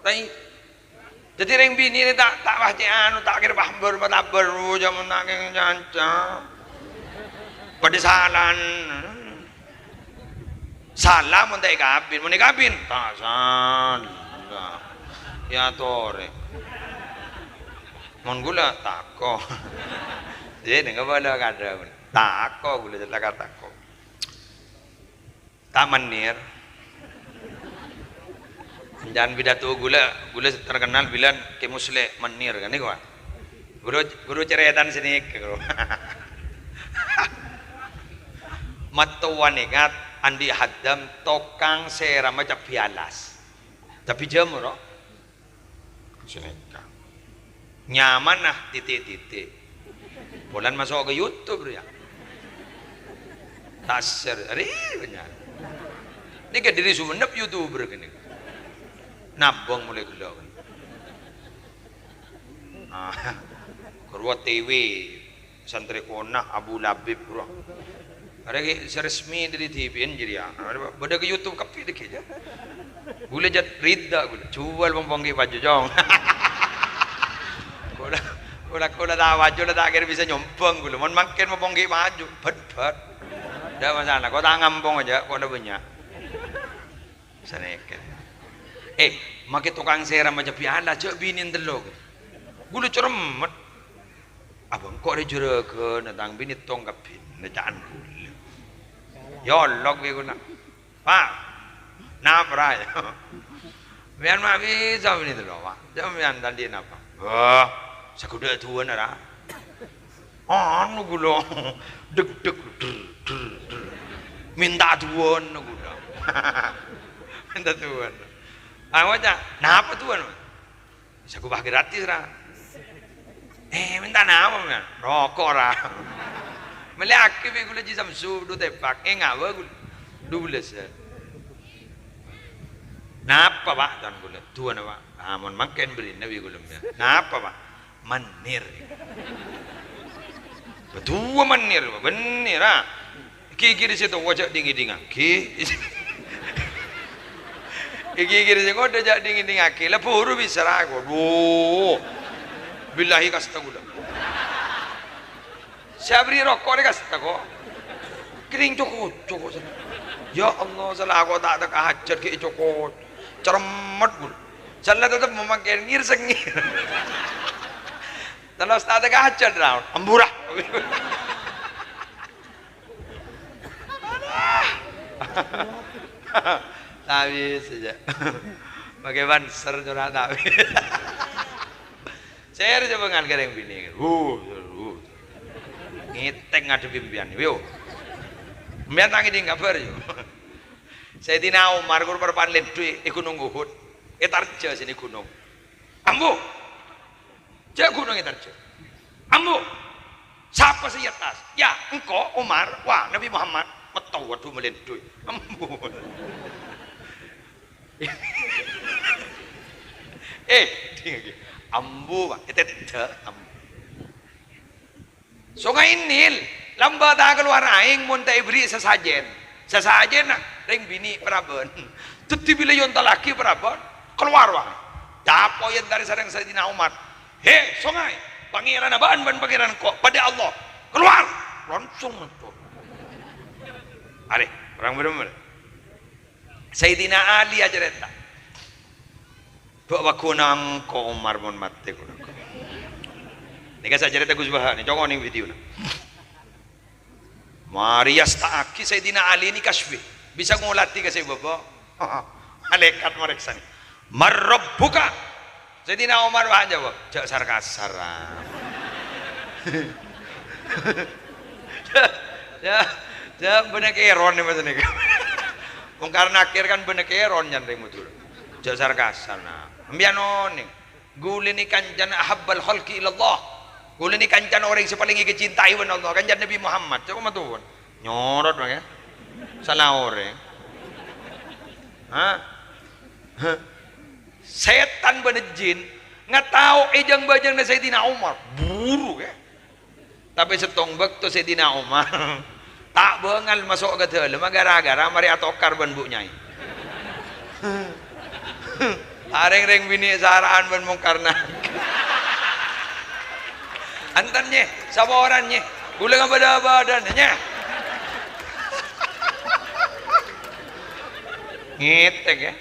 Tapi, jadi ring bini ni tak baca anu, tak kira bahber, tak beru, jangan nak yang janca. Pada salan, salah mun tak ikapin, tak salah. Ya tore. Mon gula tako. Jadi dengan bala kada tako gula jala tako. Taman nir. Jangan pidato gula terkenal bilang ke musle menir kan ni kau. Guru ceretan sini kau. Matuan ingat andi hadam tokang seram macam pialas. Tapi jamur oh. Sini. Nyaman nah titik-titik. Bulan masuk ke YouTube ya. Tasir, banyak. Ini ke diri sumenep YouTuber kan. Nabong mulai gula kan. Kerwa TV santri kona Abu Labib bro. Ada ke resmi dari TV jadi ya. Beda ke YouTube kapi dek aja. Gula jat rida gula. Jual pompong baju jong. Kula dah wajib dah akhir bisa nyompong gula. Mon makin mau ponggi maju, bet. Dah masalah. Kau tak ngampong aja, kau dah banyak. Senekan. Makin tukang seram macam piala, cak binin telok. Gula ceremet. Abang kau ada juragan, datang bini tong kapin, najaan gula. Ya Allah, gula. Pak, napra ya. Biar mak bisa bini telok, pak. Jangan biar tadi napa. Wah. Sakuda tuan ada. Anu gula, deg minta tuan gula, minta tuan. Awaknya, napa tuan? Saku bah gratis lah. Minta napa man? Rokok lah. Melihat ke gula jisam sudu tepak, ngawa gula, 12. Napa pak tuan gula? Tuan apa? Amun makan beri nabi gula. Napa pak? Manir. Betul manir, bener ah. Kiri situ wajak dingin ki. Kiri situ kau dah dingin ki. Lepuru bisa aku. Billahi kasta gula. Siabri rokok ni kasta ko. Kering cokot. Ya Allah, salah aku tak ada kehajar ke cokot. Cermat gula. Salah tetap memakai ngir sengir. Kalau ustaz tak hajar round, amburah. Tapi saja. Pakai banser curhat tapi. Saya coba ngan kereng bini. Ngitek ngadu pimpian. Yo. Mbiar tangi di kabar yo. Saya tina Umar kur perpan ledu gunung Uhud. Tarja sini gunung. Ambu. Cek gunung Tarja. Ambu. Siapa sih atas? Ya, engkau Umar. Wah, Nabi Muhammad metau waduh melendu. Ambu. Ambu, Pak. Itu ambu. Sungai Nil, lambat tak keluar aing mun tak ibri sesajen nak ring bini Prabon. Teti bila yon talaki Prabon keluar wah. Dapo yang dari sareng Sayyidina Umar. Sungai, pangeran apaan ban pangeran kok pada Allah keluar langsung tuh are orang bener Sayyidina Ali aja reta bawa kunang ko Umar mon mate kunang nika saja reta Gus Baha nih cokok nih video na Maria sta'aki Sayyidina Ali ini kasfi bisa ngulati kasi babo malaikat mereksa nih marrabbuka Sayyidina Umar wah jawab jak sarkasar ya bener keron nih mas nih karena akhir kan bener keron nyantai mutul jak sarkasar nah ambiano nih gulin ni kanjan ahabbal khalqi ilallah gulin ni kanjan orang yang paling dicintai oleh Allah kanjan Nabi Muhammad coba matuan nyorot bang ya salah orang setan bener jin nggak tahu ejang bajang na Sayyidina Umar buru ya tapi setong bakto Sayyidina Umar tak bengal masuk ke dalam gara-gara mari atokar ban bu nyai areng-reng bini saraan ban mongkarna antarnya saborannya gula nggak pada badannya ngetek ya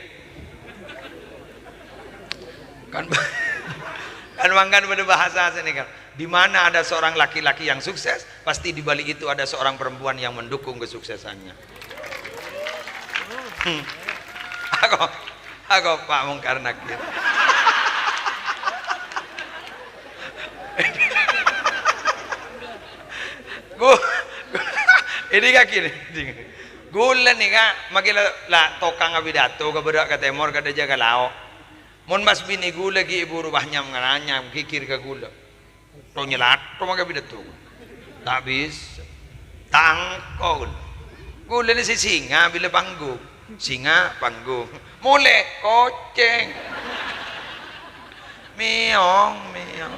kan mangkan pada bahasa sini kan di mana ada seorang laki-laki yang sukses pasti di balik itu ada seorang perempuan yang mendukung kesuksesannya aku Pak Mungkar Nakir ini kaki nih gula nih kak magila lah tokang abidato keberak ke temor ke jaga lao mon mas bini gula gi ibu rubahnya mengaranya kikir ke gula to nyelat to maga bidato tak bisa tangkol gula ni si singa bila panggung singa panggung mulai koceng meong meong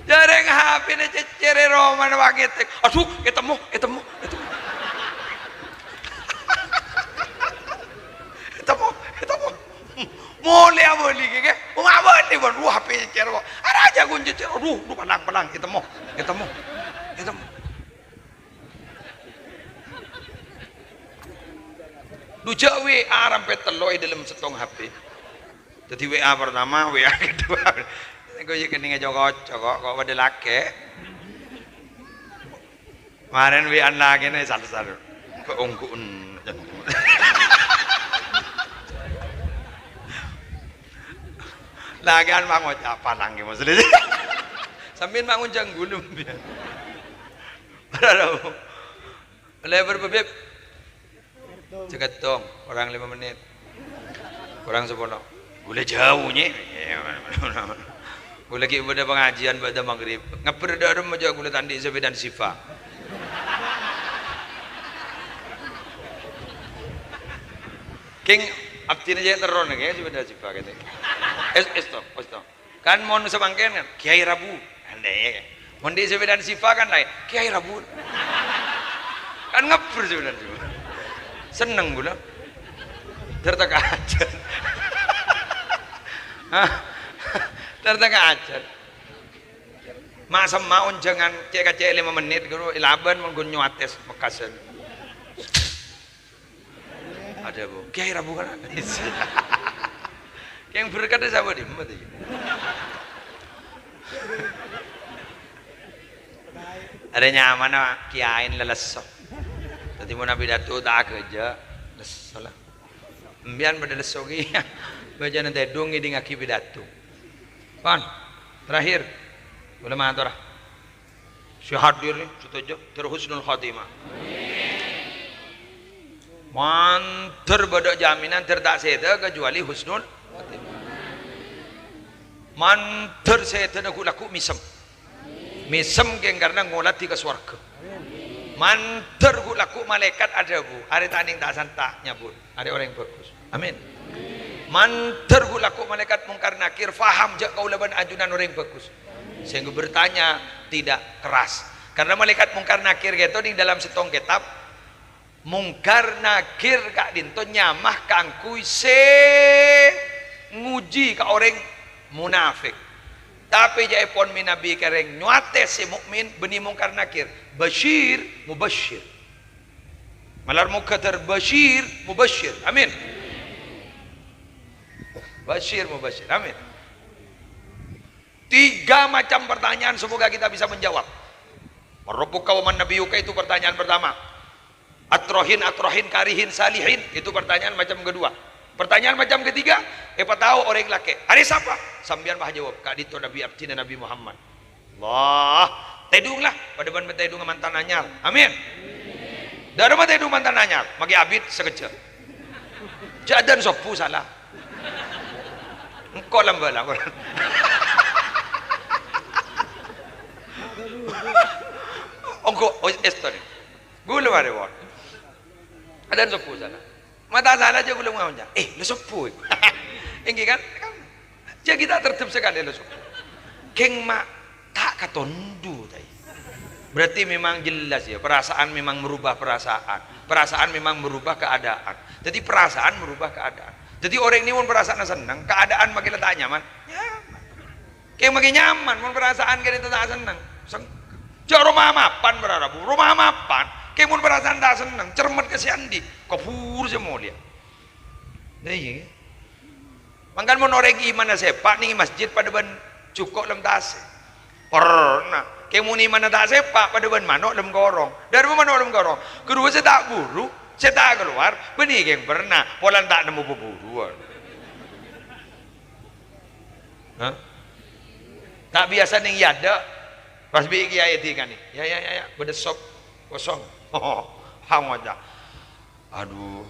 jarang HP na cecere Roman wagetek aduh ketemu mulai aboli ke umaboli ban HP cecere ada aja kun cecere aduh palang ketemu duja WA rampet teloi dalam setong HP jadi WA pertama WA kedua gue kening jokok kok pada laki kemarin WA lagi nih satu keungkun lagian bangun apa lagi maksudnya sambil bangun janggulum biar ada lebar bebek cekat dong orang 5 menit kurang 10 boleh jauhnya gue lagi pada pengajian pada maghrib ngaper darum aja gue tandi sebedan sifa king abdi aja teron ya sebedan sifa gitu stop kan mon sebangken kan Kiai Rabu andai mon di sebedan sifa kan lain Kiai Rabu kan ngaper sebedan sifa seneng gue terteka aja tertengah aja masa maun jangan cek 5 menit guru ilaban menggun nyuates mekasen ada bu Kiai Rabu kan yang berkata siapa di mati ada nyaman kiain leles tadi mau nabi datu tak kerja salah mbian pada lesogi baca nanti dongi di ngaki pidato pan terakhir boleh mana syahadir nih setuju terhusnul khatimah manter bodoh jaminan tertak seda kecuali husnul khatimah manter seda aku laku misem geng karena ngolati ke swarga manter laku malaikat ada bu hari tanding tak santak nyabut ada orang yang bagus amin manter laku malaikat mungkar nakir faham jak kau laban ajunan orang bagus sehingga bertanya tidak keras karena malaikat mungkar nakir gitu di dalam setong kitab mungkar nakir kak dinto nyamah kangkui se nguji ka orang munafik. Tapi jaipon minabi kereng nyuate si mukmin beni mungkar nakir bashir mubashir. Malar mukatar bashir mubashir. Amin. Bashir mubashir. Amin. 3 macam pertanyaan semoga kita bisa menjawab. Rabbuka wa man nabiyuka itu pertanyaan pertama. Atrohin karihin salihin itu pertanyaan macam kedua. Pertanyaan macam ketiga, apa tahu orang laki. Hari siapa? Sambian bah jawab. Kak dito Nabi Abdi dan Nabi Muhammad. Allah, tedunglah pada ban tedung mantan anyar. Amin. Dari mana tedung mantan anyar? Magi abid sekejap. Jadan sopu salah. Engkau lambala. Engkau story. Gula mare won. Ada sopu sana. Mata sana aja gula mau aja. Lu sopu. Engki kan? Jadi kita tertib sekali lu sopu. Keng mak tak katondu tadi. Berarti memang jelas ya, perasaan memang merubah perasaan. Perasaan memang merubah keadaan. Jadi perasaan merubah keadaan. Jadi orang ini pun perasaan senang, keadaan makin tak nyaman. Nyaman. Keng makin nyaman, pun perasaan kita tak senang. Cak rumah mapan berarabu, rumah mapan, kemun perasaan tak senang, cermat kesian di, kafur semua dia. Iya. Mangkan mau noreng iman sepak nih masjid pada ban cukup lem tase. Pernah, kemun iman tak sepak pada ban manok lem gorong. Dari manok lem gorong. Kedua saya tak buru, saya tak keluar, benih yang pernah, polan tak nemu beburuan. Hah? Tak biasa nih yada. Pas biiki ayat kan nih. Ya, bedesop kosong. Hang aja. Aduh.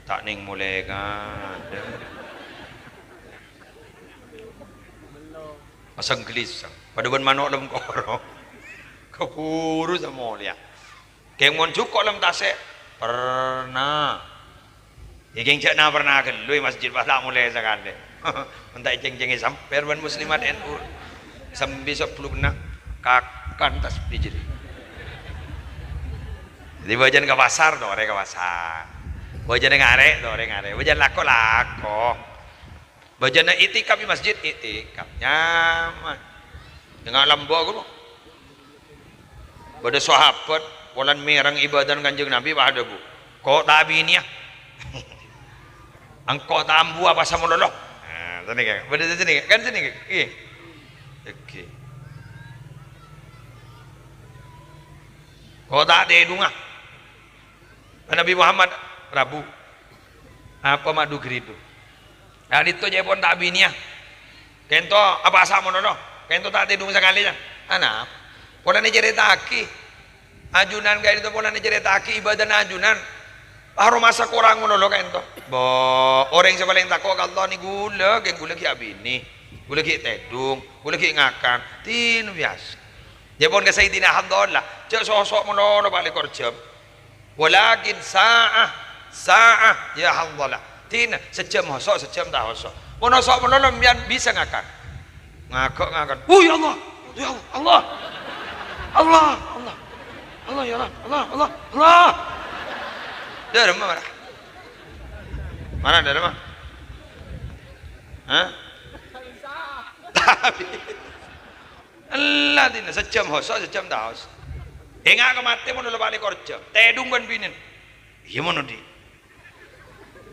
Tak ning mulai kan. Pasang gelis. Pada ban manok lem korong. Kepuru sama dia. Keng mon cukok lem tase. Pernah. Ya geng cak na pernah kan. Lui masjid pas tak mulai sekali. Mentai ceng-cengi sampai ban muslimat NU. Sambil 10 benak kakan tas pijiri. Jadi wajan ke pasar dong, ke pasar. Wajan ngare dong, ngare. Wajan lako. Wajan itikaf di masjid itikaf nyaman. Dengan lambo aku loh. Pada sahabat, polan merang ibadah kanjeng Nabi pada bu. Kok tabi ini ya? Angkau tambu apa sama loloh? Nah, sini kan, pada sini kan sini kan. Oke. Kau tak ada dunga. Nabi Muhammad Rabu. Apa madu geridu. Nah itu je pun tak biniah. Kento apa asal mono? Kento tak ada dunga sekali ya. Anak. Pola ni cerita aki. Ajunan kayak itu pola ni cerita aki ibadah ajunan. Baru masa kurang mono kento. Bo orang yang paling takut kalau ni gula ki abini. Gula ki tedung, gula ki ngakan, tin biasa. Japon ka Sayyidina Abdullah, cak sosok mono balik kerja. Walakin sa'ah ya Abdullah. Tin sejam hosok, sejam tak hosok. Mono sok mono bisa ngakan. Ngakan. Ya Allah. Ya Allah. Allah. Allah. Allah ya Allah. Allah. Allah. Allah. Dari mana? Mana dari mana? Hah? Allah tina sejam hosok sejam daos. Enggak kemati mau balik kerja. Tedung ban binin. Iya mau di.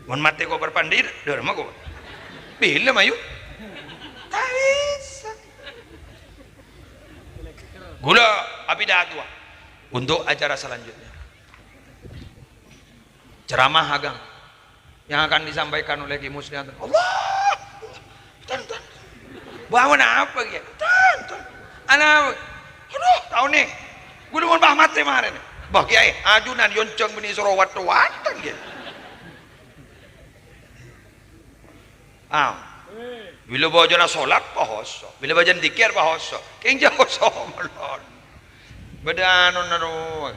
Mau mati kau berpandir, dah mah kau. Bila mayu? Tak bisa. Gula api tua. Untuk acara selanjutnya. Ceramah agama yang akan disampaikan oleh Ki Muslihat. Allah. Tonton. Bawa apa gitu? Tonton. Anak. Aduh, tahu nih. Gue mau bah mati kemarin. Bah kiai, ajunan yonceng beni sorowat watan gitu. Bila bajana solat pahoso, bila bajan dikir pahoso. Keng jauh somalon. Beda nonu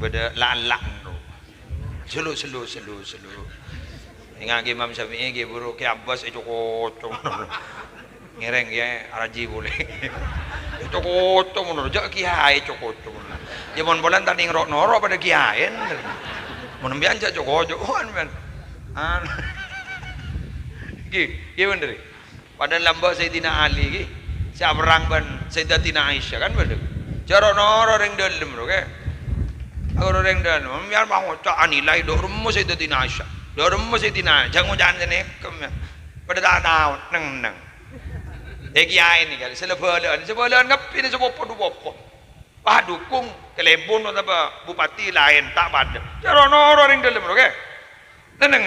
beda lalak no. Selu. Ingat Imam Syafi'i ge buru ke Abbas itu kocok. Ngereng ya araji boleh. Itu kocok menurut jak kiai itu kocok. Jaman bolan tadi ngerok norok pada kiain. Mun mbian cak jogo-jogoan men. Ki bener. Pada lamba Sayyidina Ali ki, siap perang ban Sayyidatina Aisyah kan bener. Jarok norok ring dalem ro ke. Aku ring dalem, mbian bangun cak anilai dok rumus Sayyidatina Aisyah. Dok rumus Sayyidatina, jangan jane kem. Pada tak tahu neng. Kiai ni kan, sebelah ngapi ni sepopo. Wah dukung telepon atau bupati lain tak pada. Jarok norok ring dalem ro ke. Neng.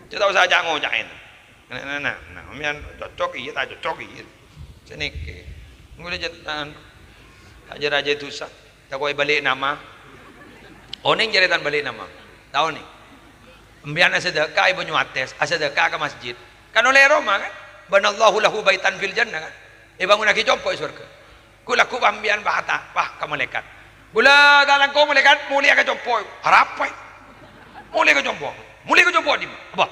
Kita usah jangan ngojain. Nah, mian cocok iya tak cocok iya. Sini ke, ngulai jatan, aja itu sah. Tak kau balik nama. Oning jeritan balik nama. Tahu ni? Mian asedekah ibu nyuates, asedekah ke masjid. Kan oleh Roma kan? Banallahu lahu baitan fil jannah kan? Bangun lagi jompo surga. Kulaku pambian bahata, pah ke malaikat. Gula dalam kau malaikat mulia ke jompo. Harapai. Mulia ke jompo di mana? Apa?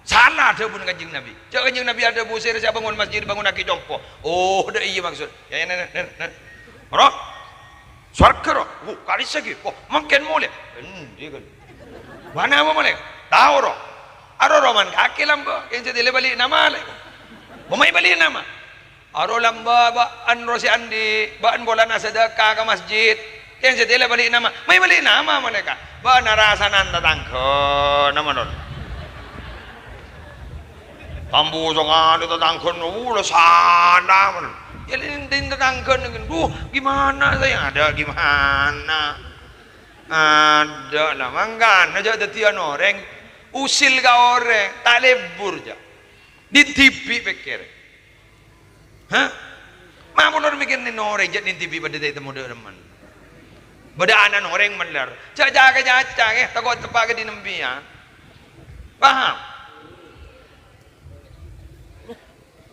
Salah ada pun kanjeng Nabi. Cak kanjeng Nabi ada busir saya bangun masjid bangun aki jompo. Oh, dah iya maksud. Ya. Roh. Swarga roh. Kali segi. Oh, makin mulia. Dia kan. Mana apa mulia? Tahu roh. Aro roman kaki lamba. Yang jadi balik nama lagi. Memai balik nama. Aro lamba ba anro si andi ba an bola na sedekah ke masjid. Yang jadi balik nama. Mai balik nama mereka. Ba narasanan tatangko nama non. Tambu jangan tetangkan, sana man. Ya lintin tetangkan dengan, gimana saya ada gimana? Ada lah, manggan aja detian orang, usil ka orang, tak lebur je, di TV pikir, hah? Mana orang mikir ni orang jadi di TV pada dia temu teman, berdaanan orang melar, jaga takut tempat ke di nembian, paham?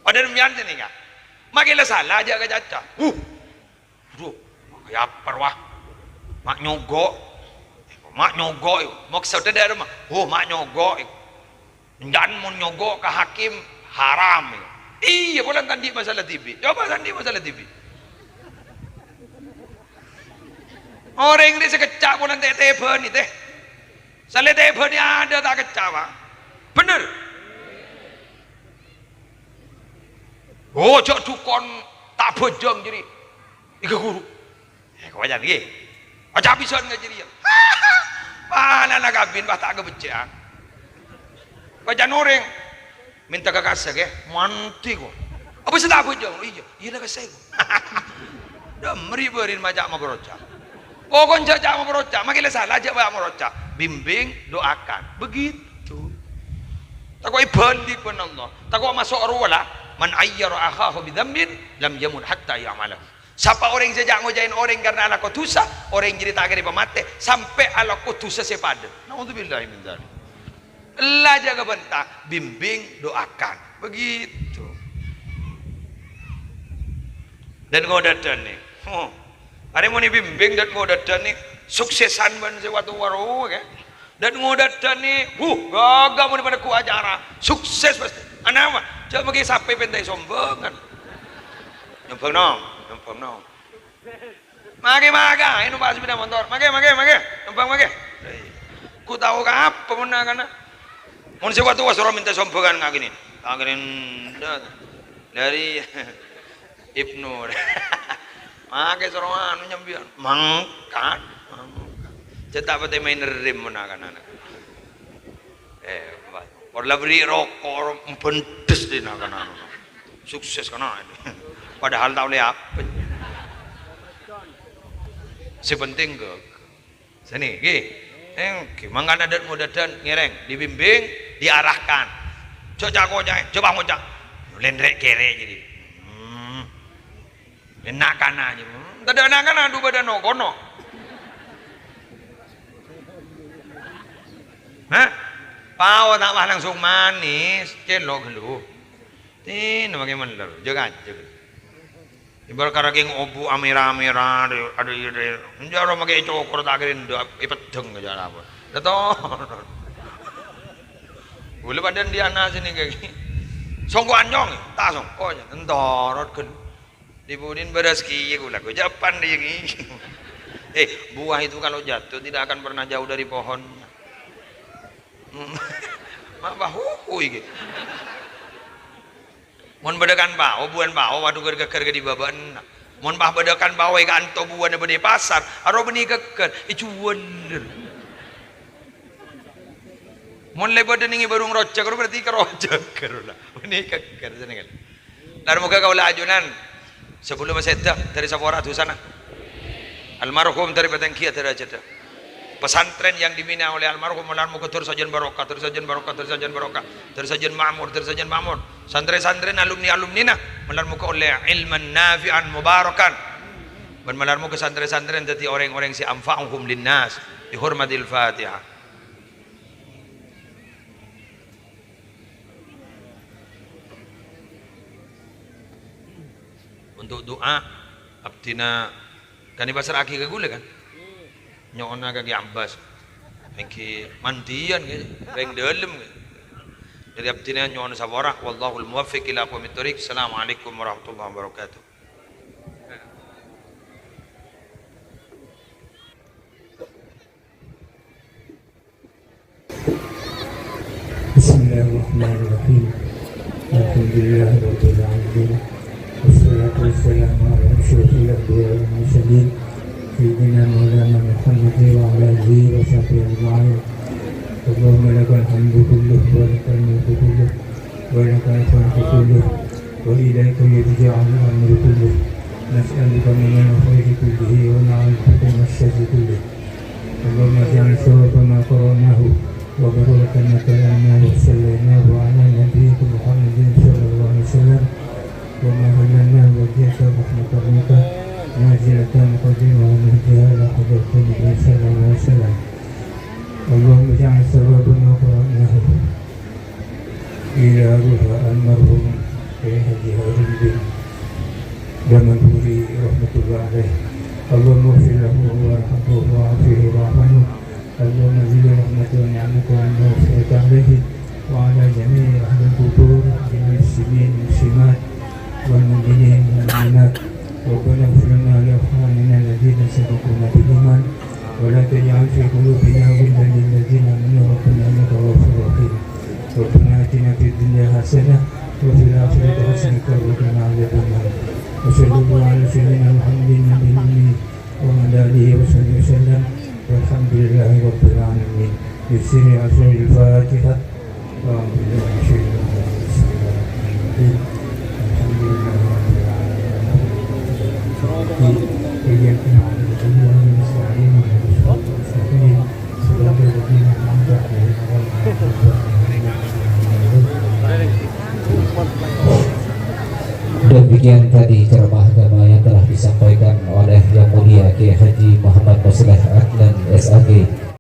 Ada demikian ni kan? Makilah salah aja ke caca. Bro, ya perwah, mak nyogok, maksudnya dari rumah. Mak nyogok, dan mau nyogok ke hakim haram. Iya, boleh tadi masalah TV. Coba tadi masalah TV. Orang ini sekecak boleh telepon ni teh. Salah telepon ni ada tak kecak pak? Bener. Oh, jok dukon tak bojong jadi. Ika guru. Kau ajar lagi. Ajar bisa nggak jadi? Mana nak kabin bah tak kebecaan. Baca noreng. Minta kakak ke, manti ko. Apa sedap bojong? Iya nak kasih ko. Dah meriberin majak mabroca. Oh, kon jajak mabroca. Makilah salah aja bah mabroca. Bimbing, doakan. Begitu. Tak kau ibandi pun Allah. Tak kau masuk arwala. Man ayyara akhahu bidzambin lam yamun hatta ya'malahu. Siapa orang yang sejak ngojain orang karena ala kutusa, orang yang jadi takari pemate sampai ala kutusa sepada. Naudzubillah min dzalik. Allah jaga bentang, bimbing, doakan. Begitu. Dan ngodadan ni. Hari mau ni bimbing dan ngodadan ni suksesan ban sewatu waru kan. Dan ngodadan ni, gagal mau pada ku acara. Sukses pasti. Ana apa? Jangan bagi sampai pentai sombong kan. Nyempeng nong. Mage, ini bahas sepeda motor. Mage. Nyempeng mage. Ku tahu ka apa pernah kana. Mun sewaktu wasoro minta sombongan ngak gini. Tangirin dari Ibnu. Mage soroan nyambian. Mangkat. Cetak pete main rim menakan anak. Orla beri rokok pendes di nak sukses kana padahal tak boleh apa sepenting ke sini mangga adat mudadan ngereng dibimbing diarahkan coba ngocak lendrek kere jadi enak kana aja tak ada anak kana adu badan kono hah. Pau tak mah langsung manis, celok lu. Tin bagaimana lalu? Jangan. Ibarat karaking obu amira, ada menjaro makai cokor tak kirin ipeteng aja apa. Betul. Boleh badan dia anak sini kayak gini. Songko anjong, tak song. Oh, entorot kan. Dibudin beras kiye gula ko Japan dia ini. Buah itu kalau jatuh tidak akan pernah jauh dari pohonnya. Mak bahu gitu. Mun bedakan bau buan bau waduh geger di baban. Mun bah bedakan bau ka anto buan bede pasar, aro benih geger icuan. Mun lebo deningi barung rocak berarti kerocak kerula. Benih geger senengal. Lalu muka kau lajunan sebelum saya dari Sapora tu sana. Almarhum dari Batangkia terajat. Pesantren yang dibina oleh almarhum Maulana Mukatur Sajen Barokah, tersajen Barokah, tersajen Barokah, tersajen Makmur, tersajen Makmur. Santren-santren alumni-alumnina Maulana Muka oleh ilman nafi'an mubarakan. Dan Maulana Muka santren-santren jadi orang-orang si amfa'uhum linnas. Dihormatil Fatihah. Untuk doa abdina kan pasar aki ke gule kan nyona kaki ambas engki mandian ke reng dalem ke jadi abdina nyona sabara wallahul muwaffiq ila aqwamit thoriq. Assalamualaikum warahmatullahi wabarakatuh. Bismillahirrahmanirrahim. Alhamdulillahirabbil alamin. Wassalatu wassalamu ala asyrofil anbiya'i wal mursalin sayyidina Maulana Muhammad wa ala alihi wa sahbihi ajma'in. Allahumma lakal hamdu kulluh wa lakal mulku kulluh wa lakal hamdu kulluh wa ilayka yurja'u al-amru kulluh. Nas'aluka min al-khayri kullihi wa na'udzuka min asy-syarri kullihi. Allahumma ij'al thawaba ma qara'nahu wa barakatan ma kalamahu wa sallallahu ala nabiyyika Muhammadin sallallahu alaihi wasallam. وما هلنا وجهك رحمة ربك نازلة قديمة ونهجها على حضرة النبي صلى الله عليه وسلم. اللهم اجعل ثواب ما قرأناه إلى روح المرحوم حجي هارون بن دمنهوري رحمة الله عليه. اللهم اغفر له وارحمه وعافيه واعف عنه. اللهم زد رحمته ونعمته ومغفرة عليه وعلى جميع أهل القبور من المسلمين والمسلمات والمؤمنين والمؤمنات. ربنا اغفر لنا ولإخواننا الذين سبقونا بالإيمان ولا تجعل في قلوبنا غلا للذين آمنوا ربنا إنك غفور رحيم. ربنا آتنا في الدنيا حسنة وفي الآخرة حسنة وقنا عذاب النار. وصلى الله على سيدنا محمد النبي الأمي وعلى آله وصحبه وسلم والحمد لله رب العالمين. بسر أسرار الفاتحة. أعوذ بالله من الشيطان الرجيم. بسم الله الرحمن الرحيم. الحمد لله رب العالمين. إياك نعبد وإياك نستعين اهدنا الصراط المستقيم صراط الذين أنعمت عليهم غير المغضوب Demikian tadi ceramah agama yang telah disampaikan oleh Yang Mulia Kiai Haji Muhammad Masleh Adnan SAG.